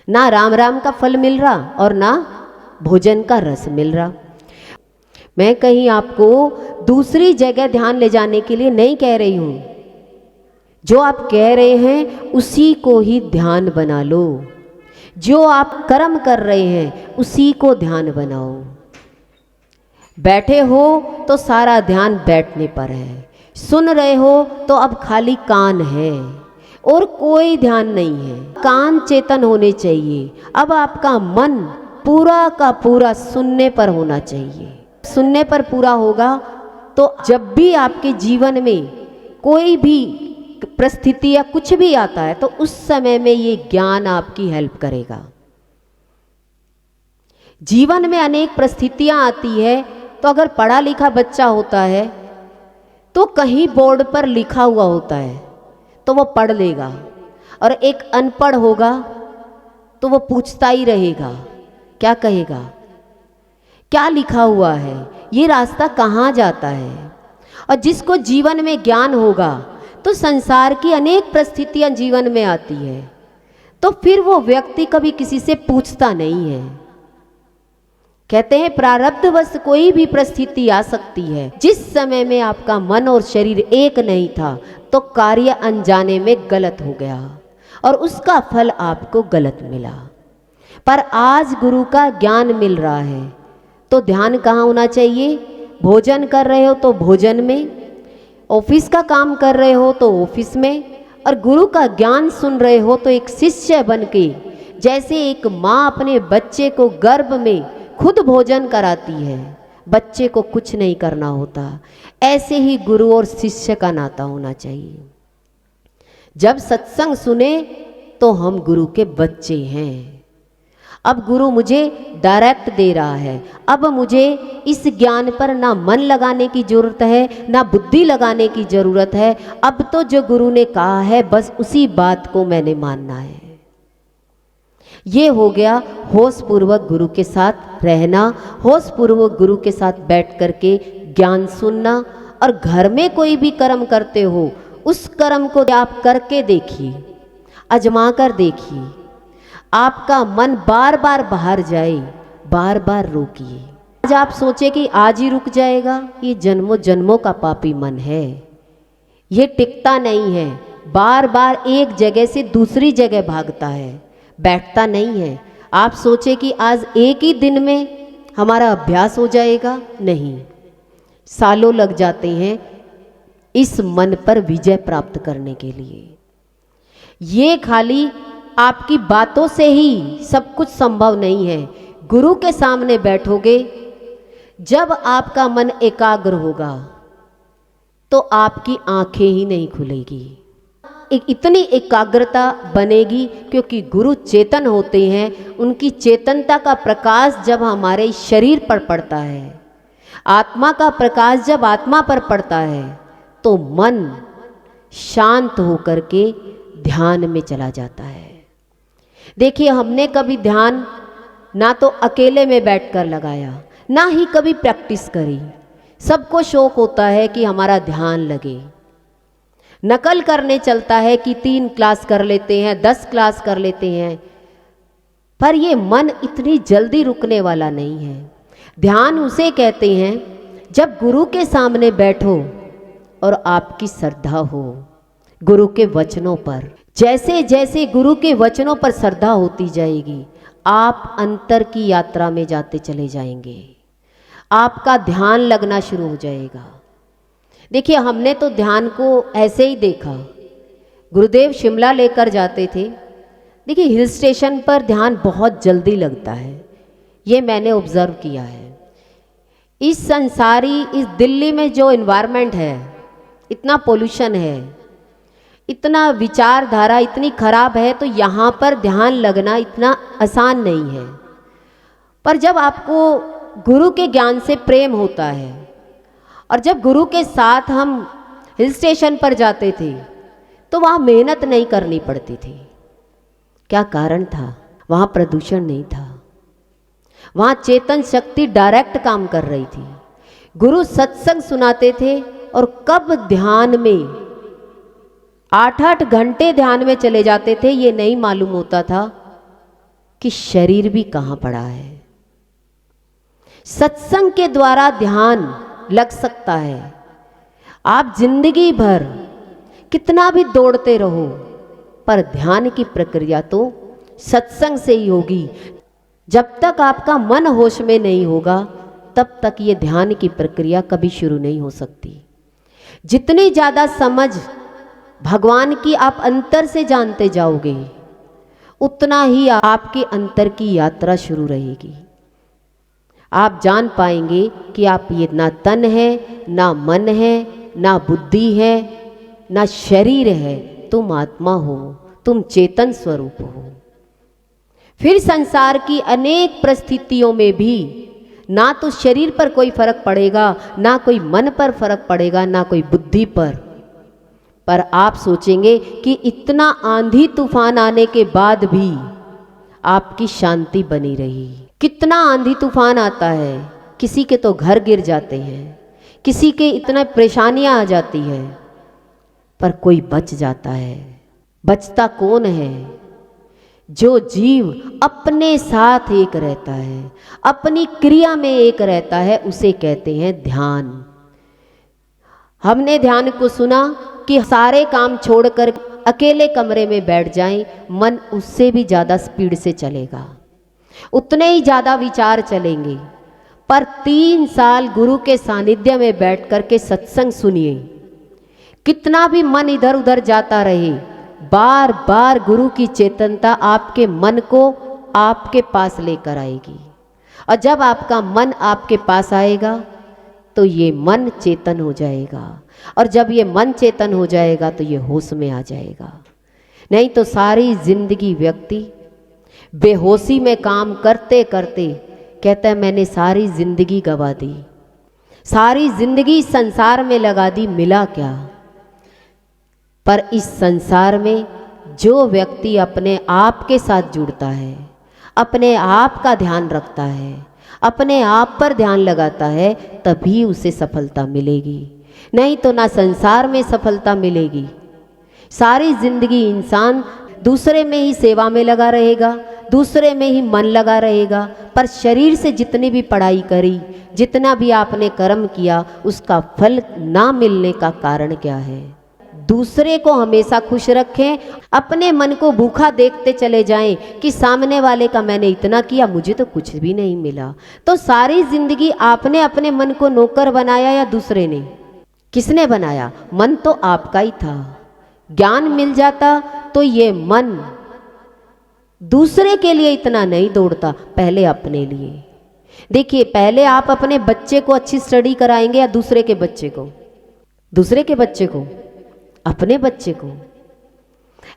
ना राम राम का फल मिल रहा और ना भोजन का रस मिल रहा। मैं कहीं आपको दूसरी जगह ध्यान ले जाने के लिए नहीं कह रही हूं। जो आप कह रहे हैं उसी को ही ध्यान बना लो। जो आप कर्म कर रहे हैं उसी को ध्यान बनाओ। बैठे हो तो सारा ध्यान बैठने पर है, सुन रहे हो तो अब खाली कान है और कोई ध्यान नहीं है। कान चेतन होने चाहिए। अब आपका मन पूरा का पूरा सुनने पर होना चाहिए। सुनने पर पूरा होगा तो जब भी आपके जीवन में कोई भी परिस्थिति या कुछ भी आता है तो उस समय में ये ज्ञान आपकी हेल्प करेगा। जीवन में अनेक परिस्थितियां आती है, तो अगर पढ़ा लिखा बच्चा होता है तो कहीं बोर्ड पर लिखा हुआ होता है तो वो पढ़ लेगा, और एक अनपढ़ होगा तो वो पूछता ही रहेगा, क्या कहेगा, क्या लिखा हुआ है, ये रास्ता कहाँ जाता है। और जिसको जीवन में ज्ञान होगा तो संसार की अनेक परिस्थितियां जीवन में आती है, तो फिर वो व्यक्ति कभी किसी से पूछता नहीं है। कहते हैं प्रारब्धवश कोई भी परिस्थिति आ सकती है। जिस समय में आपका मन और शरीर एक नहीं था तो कार्य अनजाने में गलत हो गया और उसका फल आपको गलत मिला। पर आज गुरु का ज्ञान मिल रहा है तो ध्यान कहाँ होना चाहिए? भोजन कर रहे हो तो भोजन में, ऑफिस का काम कर रहे हो तो ऑफिस में, और गुरु का ज्ञान सुन रहे हो तो एक शिष्य बन के, जैसे एक माँ अपने बच्चे को गर्भ में खुद भोजन कराती है, बच्चे को कुछ नहीं करना होता, ऐसे ही गुरु और शिष्य का नाता होना चाहिए। जब सत्संग सुने तो हम गुरु के बच्चे हैं। अब गुरु मुझे डायरेक्ट दे रहा है, अब मुझे इस ज्ञान पर ना मन लगाने की जरूरत है ना बुद्धि लगाने की जरूरत है। अब तो जो गुरु ने कहा है बस उसी बात को मैंने मानना है। ये हो गया होश पूर्वक गुरु के साथ रहना, होश पूर्वक गुरु के साथ बैठ करके ज्ञान सुनना। और घर में कोई भी कर्म करते हो उस कर्म को आप करके देखिए, आजमा कर देखिए, आपका मन बार बार बाहर जाए, बार बार रोकिए। आज आप सोचे कि आज ही रुक जाएगा, ये जन्मों जन्मों का पापी मन है, ये टिकता नहीं है, बार बार एक जगह से दूसरी जगह भागता है, बैठता नहीं है। आप सोचे कि आज एक ही दिन में हमारा अभ्यास हो जाएगा, नहीं, सालों लग जाते हैं इस मन पर विजय प्राप्त करने के लिए। ये खाली आपकी बातों से ही सब कुछ संभव नहीं है। गुरु के सामने बैठोगे, जब आपका मन एकाग्र होगा तो आपकी आंखें ही नहीं खुलेगी, इतनी एकाग्रता बनेगी, क्योंकि गुरु चेतन होते हैं। उनकी चेतनता का प्रकाश जब हमारे शरीर पर पड़ता है, आत्मा का प्रकाश जब आत्मा पर पड़ता है, तो मन शांत होकर के ध्यान में चला जाता है। देखिए, हमने कभी ध्यान ना तो अकेले में बैठकर लगाया, ना ही कभी प्रैक्टिस करी। सबको शौक होता है कि हमारा ध्यान लगे, नकल करने चलता है कि 3 क्लास कर लेते हैं, 10 क्लास कर लेते हैं, पर ये मन इतनी जल्दी रुकने वाला नहीं है। ध्यान उसे कहते हैं जब गुरु के सामने बैठो और आपकी श्रद्धा हो गुरु के वचनों पर। जैसे जैसे गुरु के वचनों पर श्रद्धा होती जाएगी, आप अंतर की यात्रा में जाते चले जाएंगे, आपका ध्यान लगना शुरू हो जाएगा। देखिए, हमने तो ध्यान को ऐसे ही देखा। गुरुदेव शिमला लेकर जाते थे। देखिए, हिल स्टेशन पर ध्यान बहुत जल्दी लगता है, ये मैंने ऑब्जर्व किया है। इस संसारी, इस दिल्ली में जो इन्वायरमेंट है, इतना पोल्यूशन है, इतना विचारधारा इतनी खराब है, तो यहाँ पर ध्यान लगना इतना आसान नहीं है। पर जब आपको गुरु के ज्ञान से प्रेम होता है, और जब गुरु के साथ हम हिल स्टेशन पर जाते थे तो वहाँ मेहनत नहीं करनी पड़ती थी। क्या कारण था? वहाँ प्रदूषण नहीं था, वहाँ चेतन शक्ति डायरेक्ट काम कर रही थी। गुरु सत्संग सुनाते थे और कब ध्यान में 8-8 घंटे ध्यान में चले जाते थे, ये नहीं मालूम होता था कि शरीर भी कहाँ पड़ा है। सत्संग के द्वारा ध्यान लग सकता है। आप जिंदगी भर कितना भी दौड़ते रहो, पर ध्यान की प्रक्रिया तो सत्संग से ही होगी। जब तक आपका मन होश में नहीं होगा, तब तक ये ध्यान की प्रक्रिया कभी शुरू नहीं हो सकती। जितनी ज़्यादा समझ भगवान की आप अंतर से जानते जाओगे, उतना ही आपके अंतर की यात्रा शुरू रहेगी। आप जान पाएंगे कि आप ये ना तन है, ना मन है, ना बुद्धि है, ना शरीर है, तुम आत्मा हो, तुम चेतन स्वरूप हो। फिर संसार की अनेक परिस्थितियों में भी ना तो शरीर पर कोई फर्क पड़ेगा, ना कोई मन पर फर्क पड़ेगा, ना कोई बुद्धि पर। पर आप सोचेंगे कि इतना आंधी तूफान आने के बाद भी आपकी शांति बनी रही। कितना आंधी तूफान आता है, किसी के तो घर गिर जाते हैं, किसी के इतना परेशानियां आ जाती है, पर कोई बच जाता है। बचता कौन है? जो जीव अपने साथ एक रहता है, अपनी क्रिया में एक रहता है, उसे कहते हैं ध्यान। हमने ध्यान को सुना कि सारे काम छोड़कर अकेले कमरे में बैठ जाएं, मन उससे भी ज़्यादा स्पीड से चलेगा, उतने ही ज़्यादा विचार चलेंगे। पर 3 साल गुरु के सानिध्य में बैठ कर के सत्संग सुनिए, कितना भी मन इधर उधर जाता रहे, बार बार गुरु की चेतनता आपके मन को आपके पास लेकर आएगी। और जब आपका मन आपके पास आएगा तो ये मन चेतन हो जाएगा, और जब ये मन चेतन हो जाएगा तो ये होश में आ जाएगा। नहीं तो सारी जिंदगी व्यक्ति बेहोशी में काम करते करते कहता है मैंने सारी जिंदगी गवा दी, सारी जिंदगी संसार में लगा दी, मिला क्या? पर इस संसार में जो व्यक्ति अपने आप के साथ जुड़ता है, अपने आप का ध्यान रखता है, अपने आप पर ध्यान लगाता है, तभी उसे सफलता मिलेगी। नहीं तो ना संसार में सफलता मिलेगी। सारी जिंदगी इंसान दूसरे में ही सेवा में लगा रहेगा, दूसरे में ही मन लगा रहेगा, पर शरीर से जितनी भी पढ़ाई करी, जितना भी आपने कर्म किया, उसका फल ना मिलने का कारण क्या है? दूसरे को हमेशा खुश रखें, अपने मन को भूखा देखते चले जाएं कि सामने वाले का मैंने इतना किया, मुझे तो कुछ भी नहीं मिला। तो सारी जिंदगी आपने अपने मन को नौकर बनाया या दूसरे ने? किसने बनाया? मन तो आपका ही था। ज्ञान मिल जाता तो ये मन दूसरे के लिए इतना नहीं दौड़ता, पहले अपने लिए। देखिए, पहले आप अपने बच्चे को अच्छी स्टडी कराएंगे या दूसरे के बच्चे को? दूसरे के बच्चे को, अपने बच्चे को।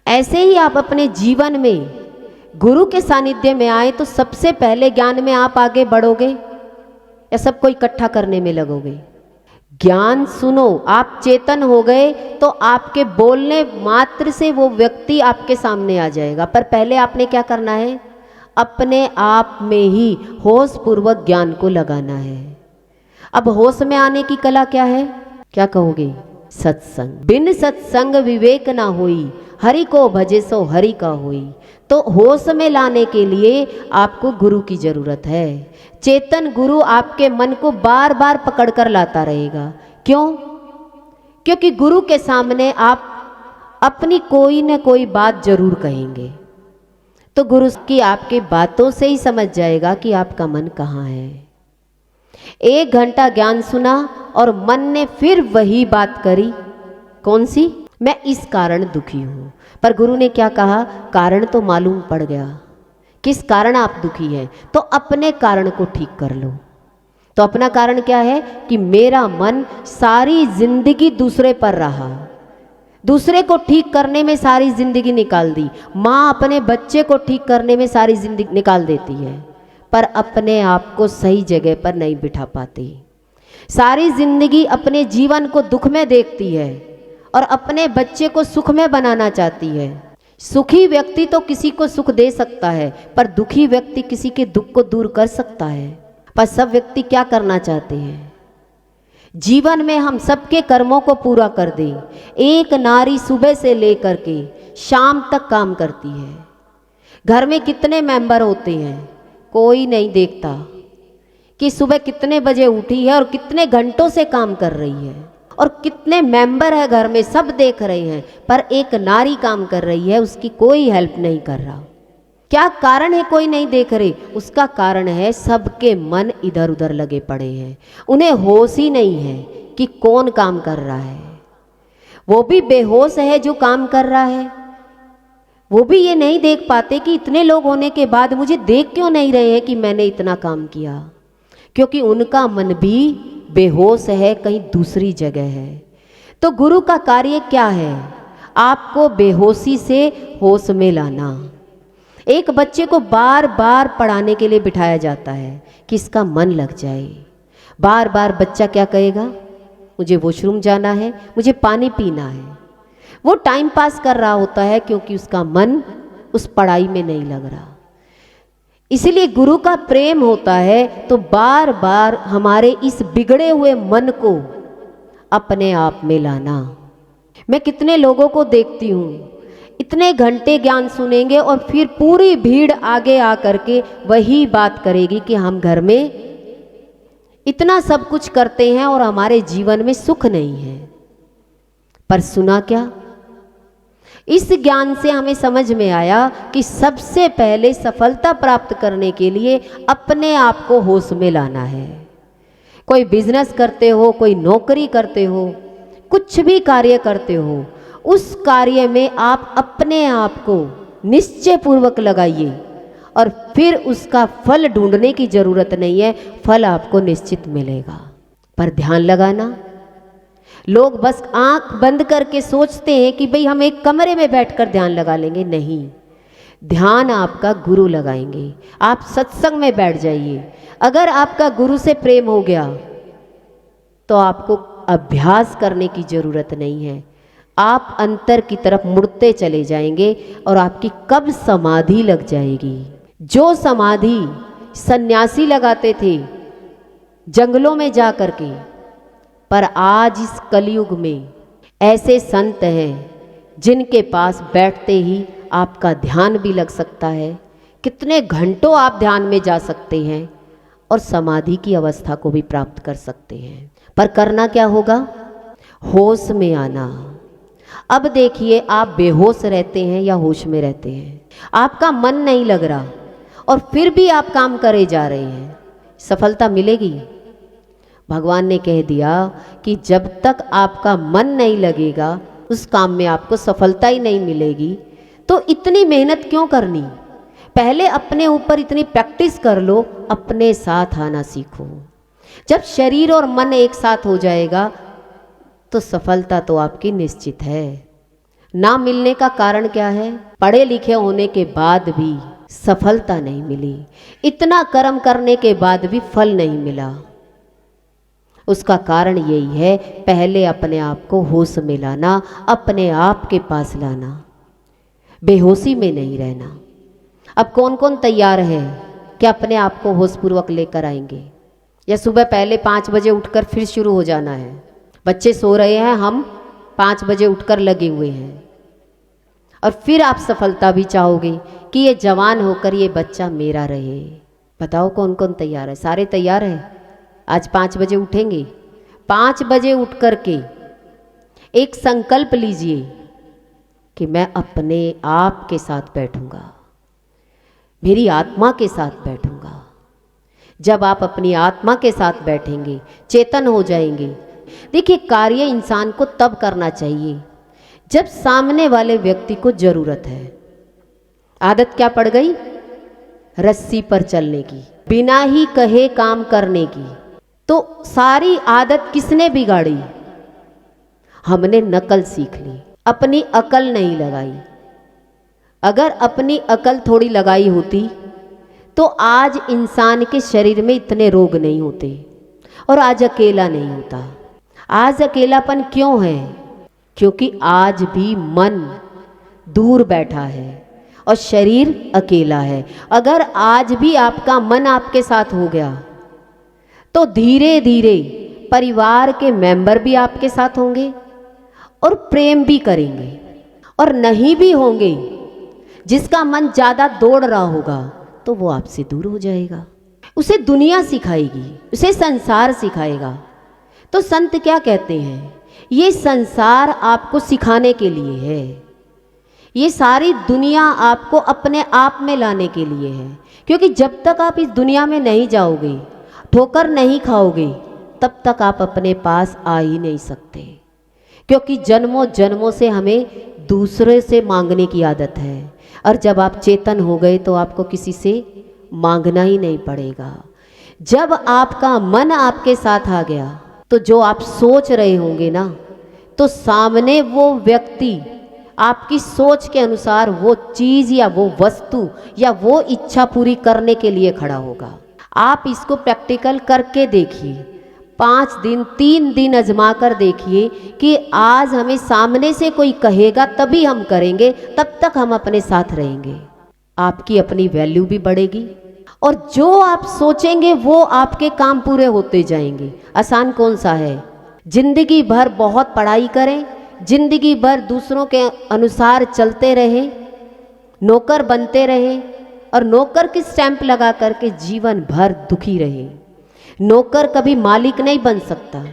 ऐसे ही आप अपने जीवन में गुरु के सानिध्य में आए तो सबसे पहले ज्ञान में आप आगे बढ़ोगे या सबको इकट्ठा करने में लगोगे? ज्ञान सुनो, आप चेतन हो गए तो आपके बोलने मात्र से वो व्यक्ति आपके सामने आ जाएगा। पर पहले आपने क्या करना है? अपने आप में ही होश पूर्वक ज्ञान को लगाना है। अब होश में आने की कला क्या है? क्या कहोगे? सत्संग। बिन सत्संग विवेक ना होई, हरि को भजे सो हरि का होई। तो होश में लाने के लिए आपको गुरु की जरूरत है। चेतन गुरु आपके मन को बार बार पकड़ कर लाता रहेगा। क्यों? क्योंकि गुरु के सामने आप अपनी कोई न कोई बात जरूर कहेंगे, तो गुरु की आपके बातों से ही समझ जाएगा कि आपका मन कहाँ है। 1 घंटा ज्ञान सुना और मन ने फिर वही बात करी। कौन सी? मैं इस कारण दुखी हूँ। पर गुरु ने क्या कहा? कारण तो मालूम पड़ गया, किस कारण आप दुखी हैं, तो अपने कारण को ठीक कर लो। तो अपना कारण क्या है? कि मेरा मन सारी जिंदगी दूसरे पर रहा, दूसरे को ठीक करने में सारी जिंदगी निकाल दी। माँ अपने बच्चे को ठीक करने में सारी जिंदगी निकाल देती है, पर अपने आप को सही जगह पर नहीं बिठा पाती। सारी जिंदगी अपने जीवन को दुख में देखती है और अपने बच्चे को सुख में बनाना चाहती है। सुखी व्यक्ति तो किसी को सुख दे सकता है, पर दुखी व्यक्ति किसी के दुख को दूर कर सकता है। पर सब व्यक्ति क्या करना चाहते हैं? जीवन में हम सबके कर्मों को पूरा कर दें। एक नारी सुबह से लेकर के शाम तक काम करती है। घर में कितने मेंबर होते हैं? कोई नहीं देखता कि सुबह कितने बजे उठी है और कितने घंटों से काम कर रही है, और कितने मेंबर है घर में, सब देख रहे हैं, पर एक नारी काम कर रही है, उसकी कोई हेल्प नहीं कर रहा। क्या कारण है कोई नहीं देख रहे? उसका कारण है सबके मन इधर उधर लगे पड़े हैं, उन्हें होश ही नहीं है कि कौन काम कर रहा है। वो भी बेहोश है जो काम कर रहा है, वो भी ये नहीं देख पाते कि इतने लोग होने के बाद मुझे देख क्यों नहीं रहे हैं कि मैंने इतना काम किया, क्योंकि उनका मन भी बेहोश है, कहीं दूसरी जगह है। तो गुरु का कार्य क्या है? आपको बेहोशी से होश में लाना। एक बच्चे को बार बार पढ़ाने के लिए बिठाया जाता है कि इसका मन लग जाए। बार बार बच्चा क्या कहेगा? मुझे वॉशरूम जाना है, मुझे पानी पीना है। वो टाइम पास कर रहा होता है क्योंकि उसका मन उस पढ़ाई में नहीं लग रहा। इसलिए गुरु का प्रेम होता है तो बार बार हमारे इस बिगड़े हुए मन को अपने आप में लाना। मैं कितने लोगों को देखती हूँ, इतने घंटे ज्ञान सुनेंगे और फिर पूरी भीड़ आगे आकर के वही बात करेगी कि हम घर में इतना सब कुछ करते हैं और हमारे जीवन में सुख नहीं है। पर सुना क्या? इस ज्ञान से हमें समझ में आया कि सबसे पहले सफलता प्राप्त करने के लिए अपने आप को होश में लाना है। कोई बिजनेस करते हो, कोई नौकरी करते हो, कुछ भी कार्य करते हो, उस कार्य में आप अपने आप को निश्चय पूर्वक लगाइए और फिर उसका फल ढूंढने की जरूरत नहीं है, फल आपको निश्चित मिलेगा। पर ध्यान लगाना, लोग बस आंख बंद करके सोचते हैं कि भाई हम एक कमरे में बैठकर ध्यान लगा लेंगे। नहीं, ध्यान आपका गुरु लगाएंगे। आप सत्संग में बैठ जाइए। अगर आपका गुरु से प्रेम हो गया तो आपको अभ्यास करने की जरूरत नहीं है, आप अंतर की तरफ मुड़ते चले जाएंगे और आपकी कब समाधि लग जाएगी। जो समाधि सन्यासी लगाते थे जंगलों में जा कर के, पर आज इस कलयुग में ऐसे संत हैं जिनके पास बैठते ही आपका ध्यान भी लग सकता है। कितने घंटों आप ध्यान में जा सकते हैं और समाधि की अवस्था को भी प्राप्त कर सकते हैं। पर करना क्या होगा? होश में आना। अब देखिए, आप बेहोश रहते हैं या होश में रहते हैं, आपका मन नहीं लग रहा और फिर भी आप काम करे जा रहे हैं, सफलता मिलेगी? भगवान ने कह दिया कि जब तक आपका मन नहीं लगेगा उस काम में आपको सफलता ही नहीं मिलेगी। तो इतनी मेहनत क्यों करनी? पहले अपने ऊपर इतनी प्रैक्टिस कर लो, अपने साथ आना सीखो। जब शरीर और मन एक साथ हो जाएगा तो सफलता तो आपकी निश्चित है। ना मिलने का कारण क्या है? पढ़े लिखे होने के बाद भी सफलता नहीं मिली, इतना कर्म करने के बाद भी फल नहीं मिला। उसका कारण यही है, पहले अपने आप को होश में लाना, अपने आप के पास लाना, बेहोशी में नहीं रहना। अब कौन कौन तैयार है कि अपने आप को होशपूर्वक लेकर आएंगे? या सुबह पहले 5 बजे उठकर फिर शुरू हो जाना है? बच्चे सो रहे हैं, हम 5 बजे उठकर लगे हुए हैं और फिर आप सफलता भी चाहोगे कि ये जवान होकर ये बच्चा मेरा रहे। बताओ कौन कौन तैयार है? सारे तैयार हैं? आज 5 बजे उठेंगे। 5 बजे उठ कर के एक संकल्प लीजिए कि मैं अपने आप के साथ बैठूंगा, मेरी आत्मा के साथ बैठूंगा। जब आप अपनी आत्मा के साथ बैठेंगे, चेतन हो जाएंगे। देखिए, कार्य इंसान को तब करना चाहिए जब सामने वाले व्यक्ति को जरूरत है। आदत क्या पड़ गई? रस्सी पर चलने की, बिना ही कहे काम करने की। तो सारी आदत किसने बिगाड़ी? हमने नकल सीख ली, अपनी अकल नहीं लगाई। अगर अपनी अकल थोड़ी लगाई होती तो आज इंसान के शरीर में इतने रोग नहीं होते और आज अकेला नहीं होता। आज अकेलापन क्यों है? क्योंकि आज भी मन दूर बैठा है और शरीर अकेला है। अगर आज भी आपका मन आपके साथ हो गया तो धीरे धीरे परिवार के मेंबर भी आपके साथ होंगे और प्रेम भी करेंगे। और नहीं भी होंगे, जिसका मन ज़्यादा दौड़ रहा होगा तो वो आपसे दूर हो जाएगा। उसे दुनिया सिखाएगी, उसे संसार सिखाएगा। तो संत क्या कहते हैं? ये संसार आपको सिखाने के लिए है, ये सारी दुनिया आपको अपने आप में लाने के लिए है। क्योंकि जब तक आप इस दुनिया में नहीं जाओगे, ठोकर नहीं खाओगे, तब तक आप अपने पास आ ही नहीं सकते। क्योंकि जन्मों जन्मों से हमें दूसरे से मांगने की आदत है, और जब आप चेतन हो गए तो आपको किसी से मांगना ही नहीं पड़ेगा। जब आपका मन आपके साथ आ गया तो जो आप सोच रहे होंगे ना, तो सामने वो व्यक्ति आपकी सोच के अनुसार वो चीज़ या वो वस्तु या वो इच्छा पूरी करने के लिए खड़ा होगा। आप इसको प्रैक्टिकल करके देखिए। 5 दिन 3 दिन आजमा कर देखिए कि आज हमें सामने से कोई कहेगा तभी हम करेंगे, तब तक हम अपने साथ रहेंगे। आपकी अपनी वैल्यू भी बढ़ेगी और जो आप सोचेंगे वो आपके काम पूरे होते जाएंगे। आसान कौन सा है? जिंदगी भर बहुत पढ़ाई करें, जिंदगी भर दूसरों के अनुसार चलते रहें, नौकर बनते रहें और नौकर की स्टैंप लगा करके जीवन भर दुखी रहें। नौकर कभी मालिक नहीं बन सकता,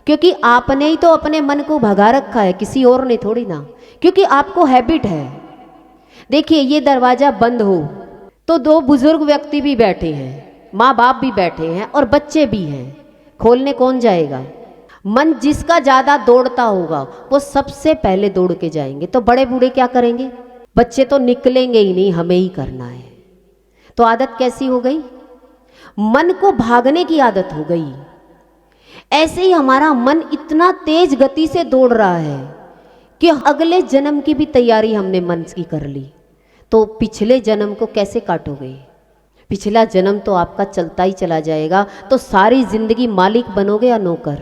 क्योंकि आपने ही तो अपने मन को भगा रखा है, किसी और ने थोड़ी ना, क्योंकि आपको हैबिट है। देखिए ये दरवाज़ा बंद हो तो 2 बुजुर्ग व्यक्ति भी बैठे हैं, माँ बाप भी बैठे हैं और बच्चे भी हैं, खोलने कौन जाएगा? मन जिसका ज़्यादा दौड़ता होगा वो सबसे पहले दौड़ के जाएंगे। तो बड़े बूढ़े क्या करेंगे? बच्चे तो निकलेंगे ही नहीं, हमें ही करना है। तो आदत कैसी हो गई? मन को भागने की आदत हो गई। ऐसे ही हमारा मन इतना तेज गति से दौड़ रहा है कि अगले जन्म की भी तैयारी हमने मन की कर ली। तो पिछले जन्म को कैसे काटोगे? पिछला जन्म तो आपका चलता ही चला जाएगा। तो सारी जिंदगी मालिक बनोगे या नौकर?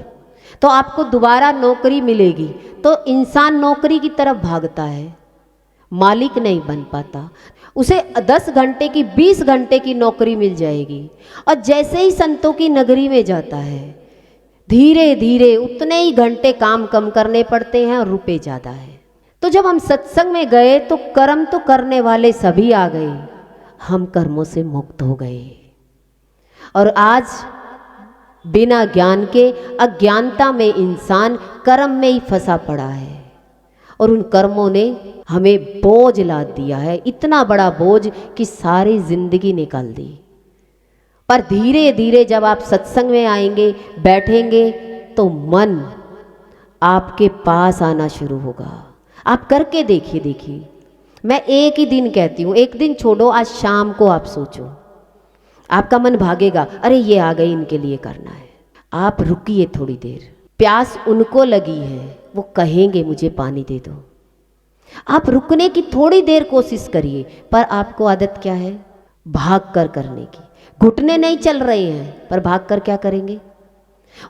तो आपको दोबारा नौकरी मिलेगी तो इंसान नौकरी की तरफ भागता है, मालिक नहीं बन पाता। उसे 10 घंटे की 20 घंटे की नौकरी मिल जाएगी और जैसे ही संतों की नगरी में जाता है धीरे धीरे उतने ही घंटे काम कम करने पड़ते हैं और रुपए ज़्यादा है। तो जब हम सत्संग में गए तो कर्म तो करने वाले सभी आ गए, हम कर्मों से मुक्त हो गए। और आज बिना ज्ञान के अज्ञानता में इंसान कर्म में ही फंसा पड़ा है और उन कर्मों ने हमें बोझ लाद दिया है, इतना बड़ा बोझ कि सारी जिंदगी निकाल दी। पर धीरे धीरे जब आप सत्संग में आएंगे, बैठेंगे, तो मन आपके पास आना शुरू होगा। आप करके देखिए। मैं एक ही दिन कहती हूँ, एक दिन छोड़ो, आज शाम को आप सोचो, आपका मन भागेगा, अरे ये आ गए, इनके लिए करना है। आप रुकिए थोड़ी देर, प्यास उनको लगी है, वो कहेंगे मुझे पानी दे दो। आप रुकने की थोड़ी देर कोशिश करिए, पर आपको आदत क्या है? भाग कर करने की। घुटने नहीं चल रहे हैं पर भाग कर क्या करेंगे?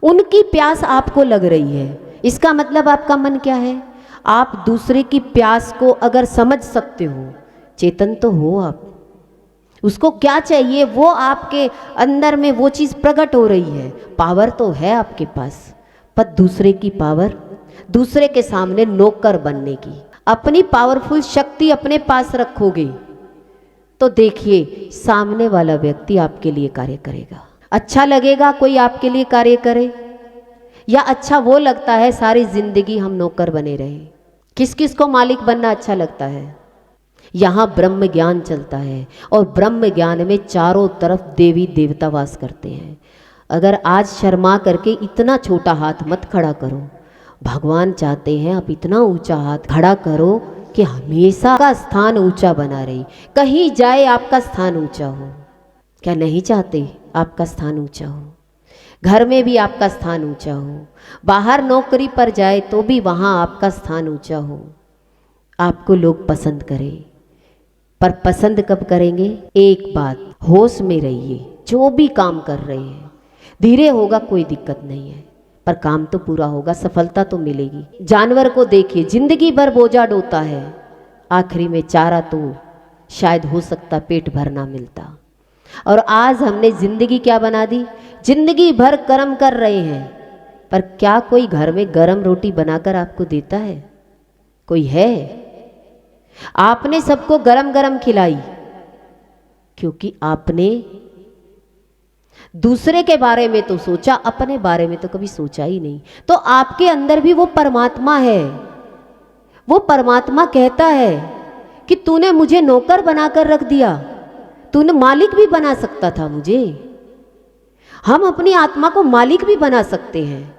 उनकी प्यास आपको लग रही है, इसका मतलब आपका मन क्या है? आप दूसरे की प्यास को अगर समझ सकते हो, चेतन तो हो आप, उसको क्या चाहिए वो आपके अंदर में वो चीज़ प्रकट हो रही है, पावर तो है आपके पास। पर दूसरे की पावर, दूसरे के सामने नौकर बनने की, अपनी पावरफुल शक्ति अपने पास रखोगे तो देखिए सामने वाला व्यक्ति आपके लिए कार्य करेगा। अच्छा लगेगा कोई आपके लिए कार्य करे, या अच्छा वो लगता है सारी जिंदगी हम नौकर बने रहे? किस किस को मालिक बनना अच्छा लगता है? यहाँ ब्रह्म ज्ञान चलता है और ब्रह्म ज्ञान में चारों तरफ देवी देवता वास करते हैं। अगर आज शर्मा करके इतना छोटा हाथ मत खड़ा करो, भगवान चाहते हैं आप इतना ऊंचा हाथ खड़ा करो कि हमेशा का स्थान ऊंचा बना रहे, कहीं जाए आपका स्थान ऊंचा हो। क्या नहीं चाहते आपका स्थान ऊंचा हो? घर में भी आपका स्थान ऊंचा हो, बाहर नौकरी पर जाए तो भी वहाँ आपका स्थान ऊंचा हो, आपको लोग पसंद करें। पर पसंद कब करेंगे? एक बात, होश में रहिए, जो भी काम कर रहे हैं धीरे होगा, कोई दिक्कत नहीं है, पर काम तो पूरा होगा, सफलता तो मिलेगी। जानवर को देखिए, जिंदगी भर बोझा ढोता है, आखिरी में चारा तो शायद हो सकता पेट भर ना मिलता। और आज हमने जिंदगी क्या बना दी? जिंदगी भर कर्म कर रहे हैं, पर क्या कोई घर में गरम रोटी बनाकर आपको देता है? कोई है? आपने सबको गरम गरम खिलाई क्योंकि आपने दूसरे के बारे में तो सोचा, अपने बारे में तो कभी सोचा ही नहीं। तो आपके अंदर भी वो परमात्मा है, वो परमात्मा कहता है कि तूने मुझे नौकर बनाकर रख दिया, तूने मालिक भी बना सकता था मुझे। हम अपनी आत्मा को मालिक भी बना सकते हैं,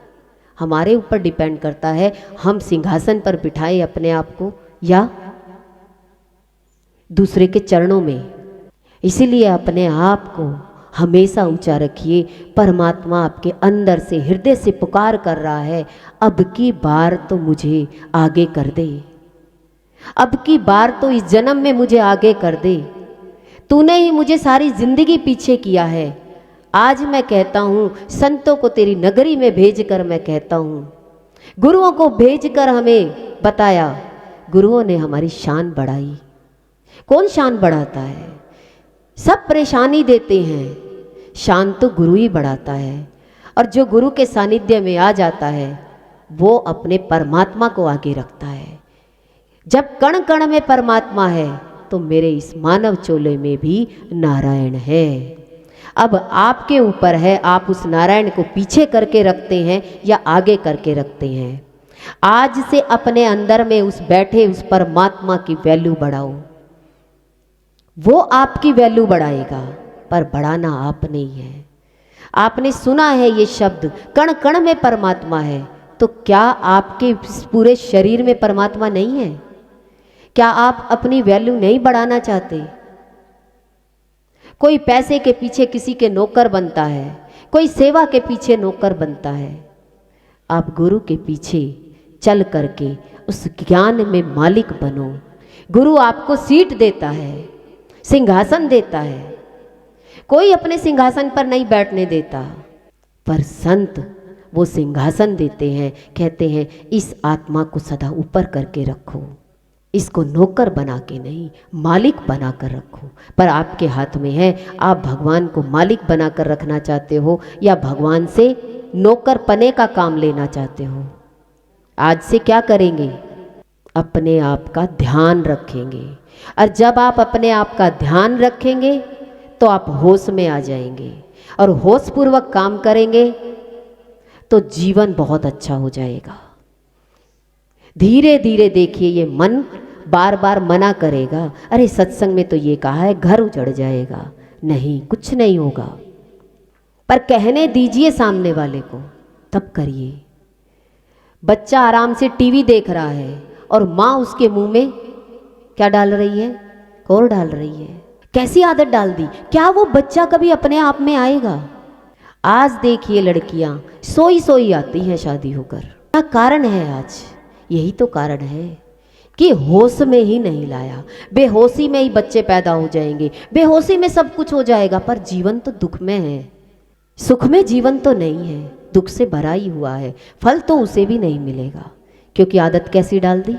हमारे ऊपर डिपेंड करता है हम सिंहासन पर बिठाएं अपने आप को या दूसरे के चरणों में। इसीलिए अपने आप को हमेशा ऊंचा रखिए। परमात्मा आपके अंदर से, हृदय से पुकार कर रहा है, अब की बार तो मुझे आगे कर दे, अब की बार तो इस जन्म में मुझे आगे कर दे। तूने ही मुझे सारी जिंदगी पीछे किया है, आज मैं कहता हूँ, संतों को तेरी नगरी में भेजकर मैं कहता हूँ, गुरुओं को भेजकर हमें बताया, गुरुओं ने हमारी शान बढ़ाई। कौन शान बढ़ाता है? सब परेशानी देते हैं, शान तो गुरु ही बढ़ाता है। और जो गुरु के सानिध्य में आ जाता है वो अपने परमात्मा को आगे रखता है। जब कण कण में परमात्मा है तो मेरे इस मानव चोले में भी नारायण है। अब आपके ऊपर है, आप उस नारायण को पीछे करके रखते हैं या आगे करके रखते हैं। आज से अपने अंदर में उस बैठे उस परमात्मा की वैल्यू बढ़ाओ, वो आपकी वैल्यू बढ़ाएगा, पर बढ़ाना आप नहीं है। आपने सुना है ये शब्द, कण कण में परमात्मा है, तो क्या आपके पूरे शरीर में परमात्मा नहीं है? क्या आप अपनी वैल्यू नहीं बढ़ाना चाहते? कोई पैसे के पीछे किसी के नौकर बनता है, कोई सेवा के पीछे नौकर बनता है। आप गुरु के पीछे चल करके उस ज्ञान में मालिक बनो। गुरु आपको सीट देता है, सिंहासन देता है। कोई अपने सिंहासन पर नहीं बैठने देता, पर संत वो सिंहासन देते हैं, कहते हैं इस आत्मा को सदा ऊपर करके रखो, इसको नौकर बना के नहीं मालिक बना कर रखो। पर आपके हाथ में है, आप भगवान को मालिक बना कर रखना चाहते हो या भगवान से नौकर पने का काम लेना चाहते हो। आज से क्या करेंगे? अपने आप का ध्यान रखेंगे, और जब आप अपने आप का ध्यान रखेंगे तो आप होश में आ जाएंगे, और होश पूर्वक काम करेंगे तो जीवन बहुत अच्छा हो जाएगा। धीरे धीरे देखिए, ये मन बार बार मना करेगा, अरे सत्संग में तो ये कहा है घर उजड़ जाएगा। नहीं, कुछ नहीं होगा, पर कहने दीजिए सामने वाले को, तब करिए। बच्चा आराम से टीवी देख रहा है और माँ उसके मुंह में क्या डाल रही है? कौर डाल रही है। कैसी आदत डाल दी? क्या वो बच्चा कभी अपने आप में आएगा? आज देखिए लड़कियां सोई सोई आती हैं शादी होकर। क्या कारण है? आज यही तो कारण है कि होश में ही नहीं लाया। बेहोशी में ही बच्चे पैदा हो जाएंगे, बेहोशी में सब कुछ हो जाएगा, पर जीवन तो दुख में है, सुख में जीवन तो नहीं है, दुख से भरा ही हुआ है। फल तो उसे भी नहीं मिलेगा, क्योंकि आदत कैसी डाल दी।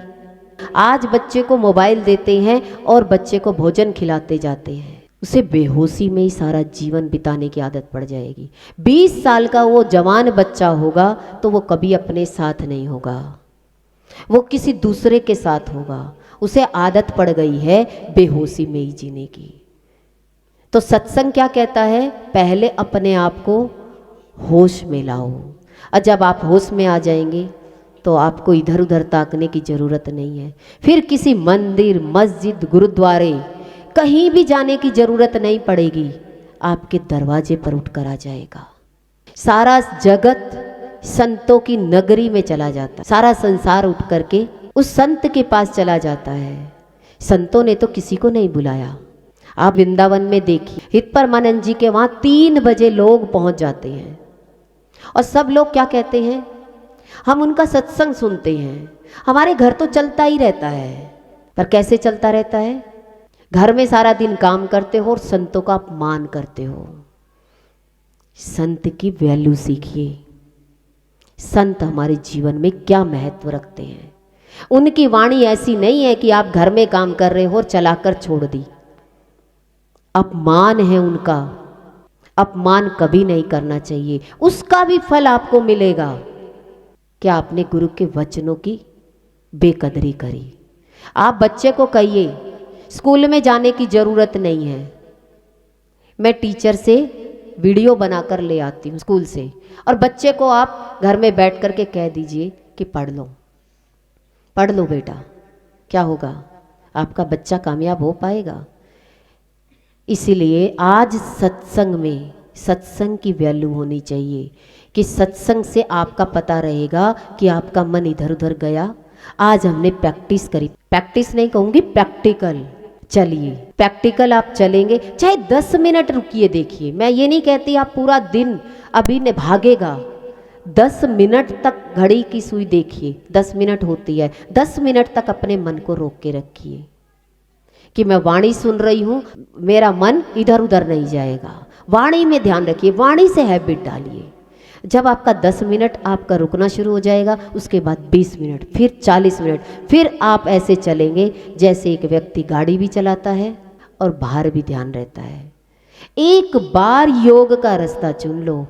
आज बच्चे को मोबाइल देते हैं और बच्चे को भोजन खिलाते जाते हैं, उसे बेहोशी में ही सारा जीवन बिताने की आदत पड़ जाएगी। 20 साल का वो जवान बच्चा होगा तो वो कभी अपने साथ नहीं होगा, वो किसी दूसरे के साथ होगा। उसे आदत पड़ गई है बेहोशी में ही जीने की। तो सत्संग क्या कहता है? पहले अपने आप को होश में लाओ, और जब आप होश में आ जाएंगे तो आपको इधर उधर ताकने की ज़रूरत नहीं है। फिर किसी मंदिर, मस्जिद, गुरुद्वारे कहीं भी जाने की ज़रूरत नहीं पड़ेगी, आपके दरवाजे पर उठकर आ जाएगा। सारा जगत संतों की नगरी में चला जाता है, सारा संसार उठ करके उस संत के पास चला जाता है। संतों ने तो किसी को नहीं बुलाया। आप वृंदावन में देखिए, हित परमानंद जी के वहाँ 3 बजे लोग पहुँच जाते हैं, और सब लोग क्या कहते हैं? हम उनका सत्संग सुनते हैं। हमारे घर तो चलता ही रहता है, पर कैसे चलता रहता है? घर में सारा दिन काम करते हो और संतों का अपमान करते हो। संत की वैल्यू सीखिए। संत हमारे जीवन में क्या महत्व रखते हैं। उनकी वाणी ऐसी नहीं है कि आप घर में काम कर रहे हो और चलाकर छोड़ दी। अपमान है उनका, अपमान कभी नहीं करना चाहिए, उसका भी फल आपको मिलेगा। क्या आपने गुरु के वचनों की बेकदरी करी? आप बच्चे को कहिए स्कूल में जाने की ज़रूरत नहीं है, मैं टीचर से वीडियो बनाकर ले आती हूँ स्कूल से, और बच्चे को आप घर में बैठ कर के कह दीजिए कि पढ़ लो बेटा। क्या होगा? आपका बच्चा कामयाब हो पाएगा। इसीलिए आज सत्संग में सत्संग की वैल्यू होनी चाहिए कि सत्संग से आपका पता रहेगा कि आपका मन इधर उधर गया। आज हमने प्रैक्टिस करी, प्रैक्टिस नहीं कहूँगी, प्रैक्टिकल। चलिए प्रैक्टिकल आप चलेंगे, चाहे 10 मिनट रुकिए, देखिए। मैं ये नहीं कहती आप पूरा दिन अभी ने भागेगा। 10 मिनट तक घड़ी की सुई देखिए, 10 मिनट होती है, 10 मिनट तक अपने मन को रोक के रखिए कि मैं वाणी सुन रही हूँ, मेरा मन इधर उधर नहीं जाएगा। वाणी में ध्यान रखिए, वाणी से हैबिट डालिए। जब आपका 10 मिनट आपका रुकना शुरू हो जाएगा, उसके बाद 20 मिनट, फिर 40 मिनट, फिर आप ऐसे चलेंगे जैसे एक व्यक्ति गाड़ी भी चलाता है और बाहर भी ध्यान रहता है। एक बार योग का रास्ता चुन लो,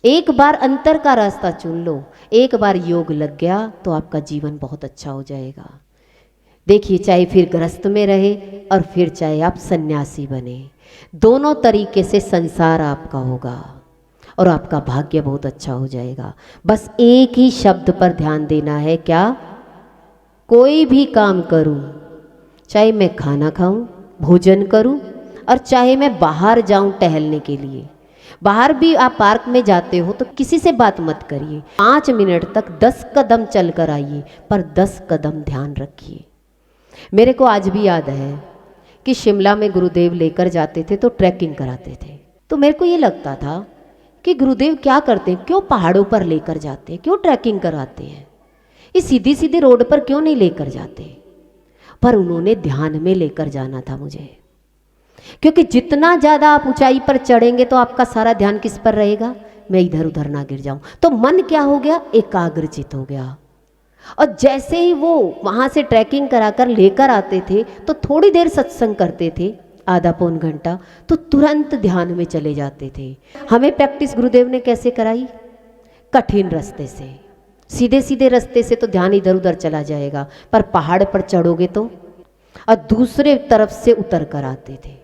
एक बार अंतर का रास्ता चुन लो, एक बार योग लग गया तो आपका जीवन बहुत अच्छा हो जाएगा। देखिए, चाहे फिर गृहस्थ में रहे और फिर चाहे आप सन्यासी बने, दोनों तरीके से संसार आपका होगा और आपका भाग्य बहुत अच्छा हो जाएगा। बस एक ही शब्द पर ध्यान देना है, क्या? कोई भी काम करूं, चाहे मैं खाना खाऊं, भोजन करूं, और चाहे मैं बाहर जाऊं टहलने के लिए। बाहर भी आप पार्क में जाते हो तो किसी से बात मत करिए, 5 मिनट तक 10 कदम चल कर आइए, पर 10 कदम ध्यान रखिए। मेरे को आज भी याद है कि शिमला में गुरुदेव लेकर जाते थे तो ट्रैकिंग कराते थे। तो मेरे को ये लगता था कि गुरुदेव क्या करते हैं, क्यों पहाड़ों पर लेकर जाते हैं, क्यों ट्रैकिंग कराते हैं, ये सीधी सीधी रोड पर क्यों नहीं लेकर जाते। पर उन्होंने ध्यान में लेकर जाना था मुझे, क्योंकि जितना ज़्यादा आप ऊंचाई पर चढ़ेंगे तो आपका सारा ध्यान किस पर रहेगा, मैं इधर उधर ना गिर जाऊं। तो मन क्या हो गया, एकाग्रचित हो गया। और जैसे ही वो वहाँ से ट्रैकिंग कराकर लेकर आते थे तो थोड़ी देर सत्संग करते थे, आधा पौन घंटा, तो तुरंत ध्यान में चले जाते थे। हमें प्रैक्टिस गुरुदेव ने कैसे कराई? कठिन रास्ते से, सीधे सीधे रास्ते से तो ध्यान इधर उधर चला जाएगा, पर पहाड़ पर चढ़ोगे तो, और दूसरे तरफ से उतर कर आते थे।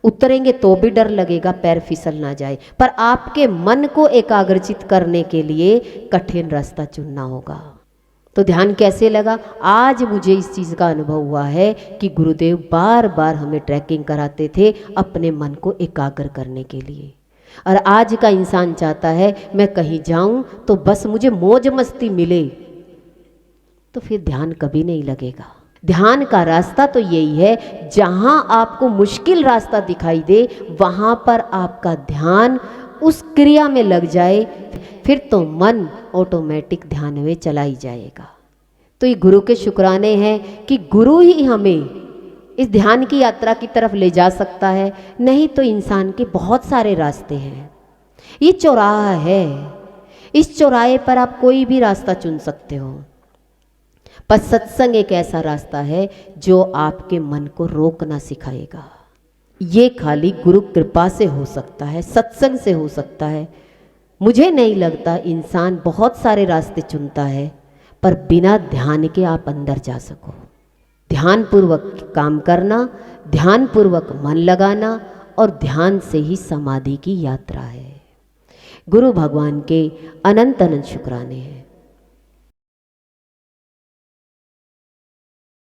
उतरेंगे तो भी डर लगेगा पैर फिसल ना जाए, पर आपके मन को एकाग्रचित करने के लिए कठिन रास्ता चुनना होगा। तो ध्यान कैसे लगा? आज मुझे इस चीज़ का अनुभव हुआ है कि गुरुदेव बार बार हमें ट्रैकिंग कराते थे अपने मन को एकाग्र करने के लिए। और आज का इंसान चाहता है मैं कहीं जाऊं तो बस मुझे मौज मस्ती मिले, तो फिर ध्यान कभी नहीं लगेगा। ध्यान का रास्ता तो यही है, जहां आपको मुश्किल रास्ता दिखाई दे वहां पर आपका ध्यान उस क्रिया में लग जाए, फिर तो मन ऑटोमेटिक ध्यान में चला ही जाएगा। तो ये गुरु के शुक्राने हैं कि गुरु ही हमें इस ध्यान की यात्रा की तरफ ले जा सकता है, नहीं तो इंसान के बहुत सारे रास्ते हैं। ये चौराहा है, इस चौराहे पर आप कोई भी रास्ता चुन सकते हो, पर सत्संग एक ऐसा रास्ता है जो आपके मन को रोकना सिखाएगा। ये खाली गुरु कृपा से हो सकता है, सत्संग से हो सकता है। मुझे नहीं लगता इंसान बहुत सारे रास्ते चुनता है, पर बिना ध्यान के आप अंदर जा सको। ध्यानपूर्वक काम करना, ध्यानपूर्वक मन लगाना, और ध्यान से ही समाधि की यात्रा है। गुरु भगवान के अनंत अनंत शुक्राने हैं।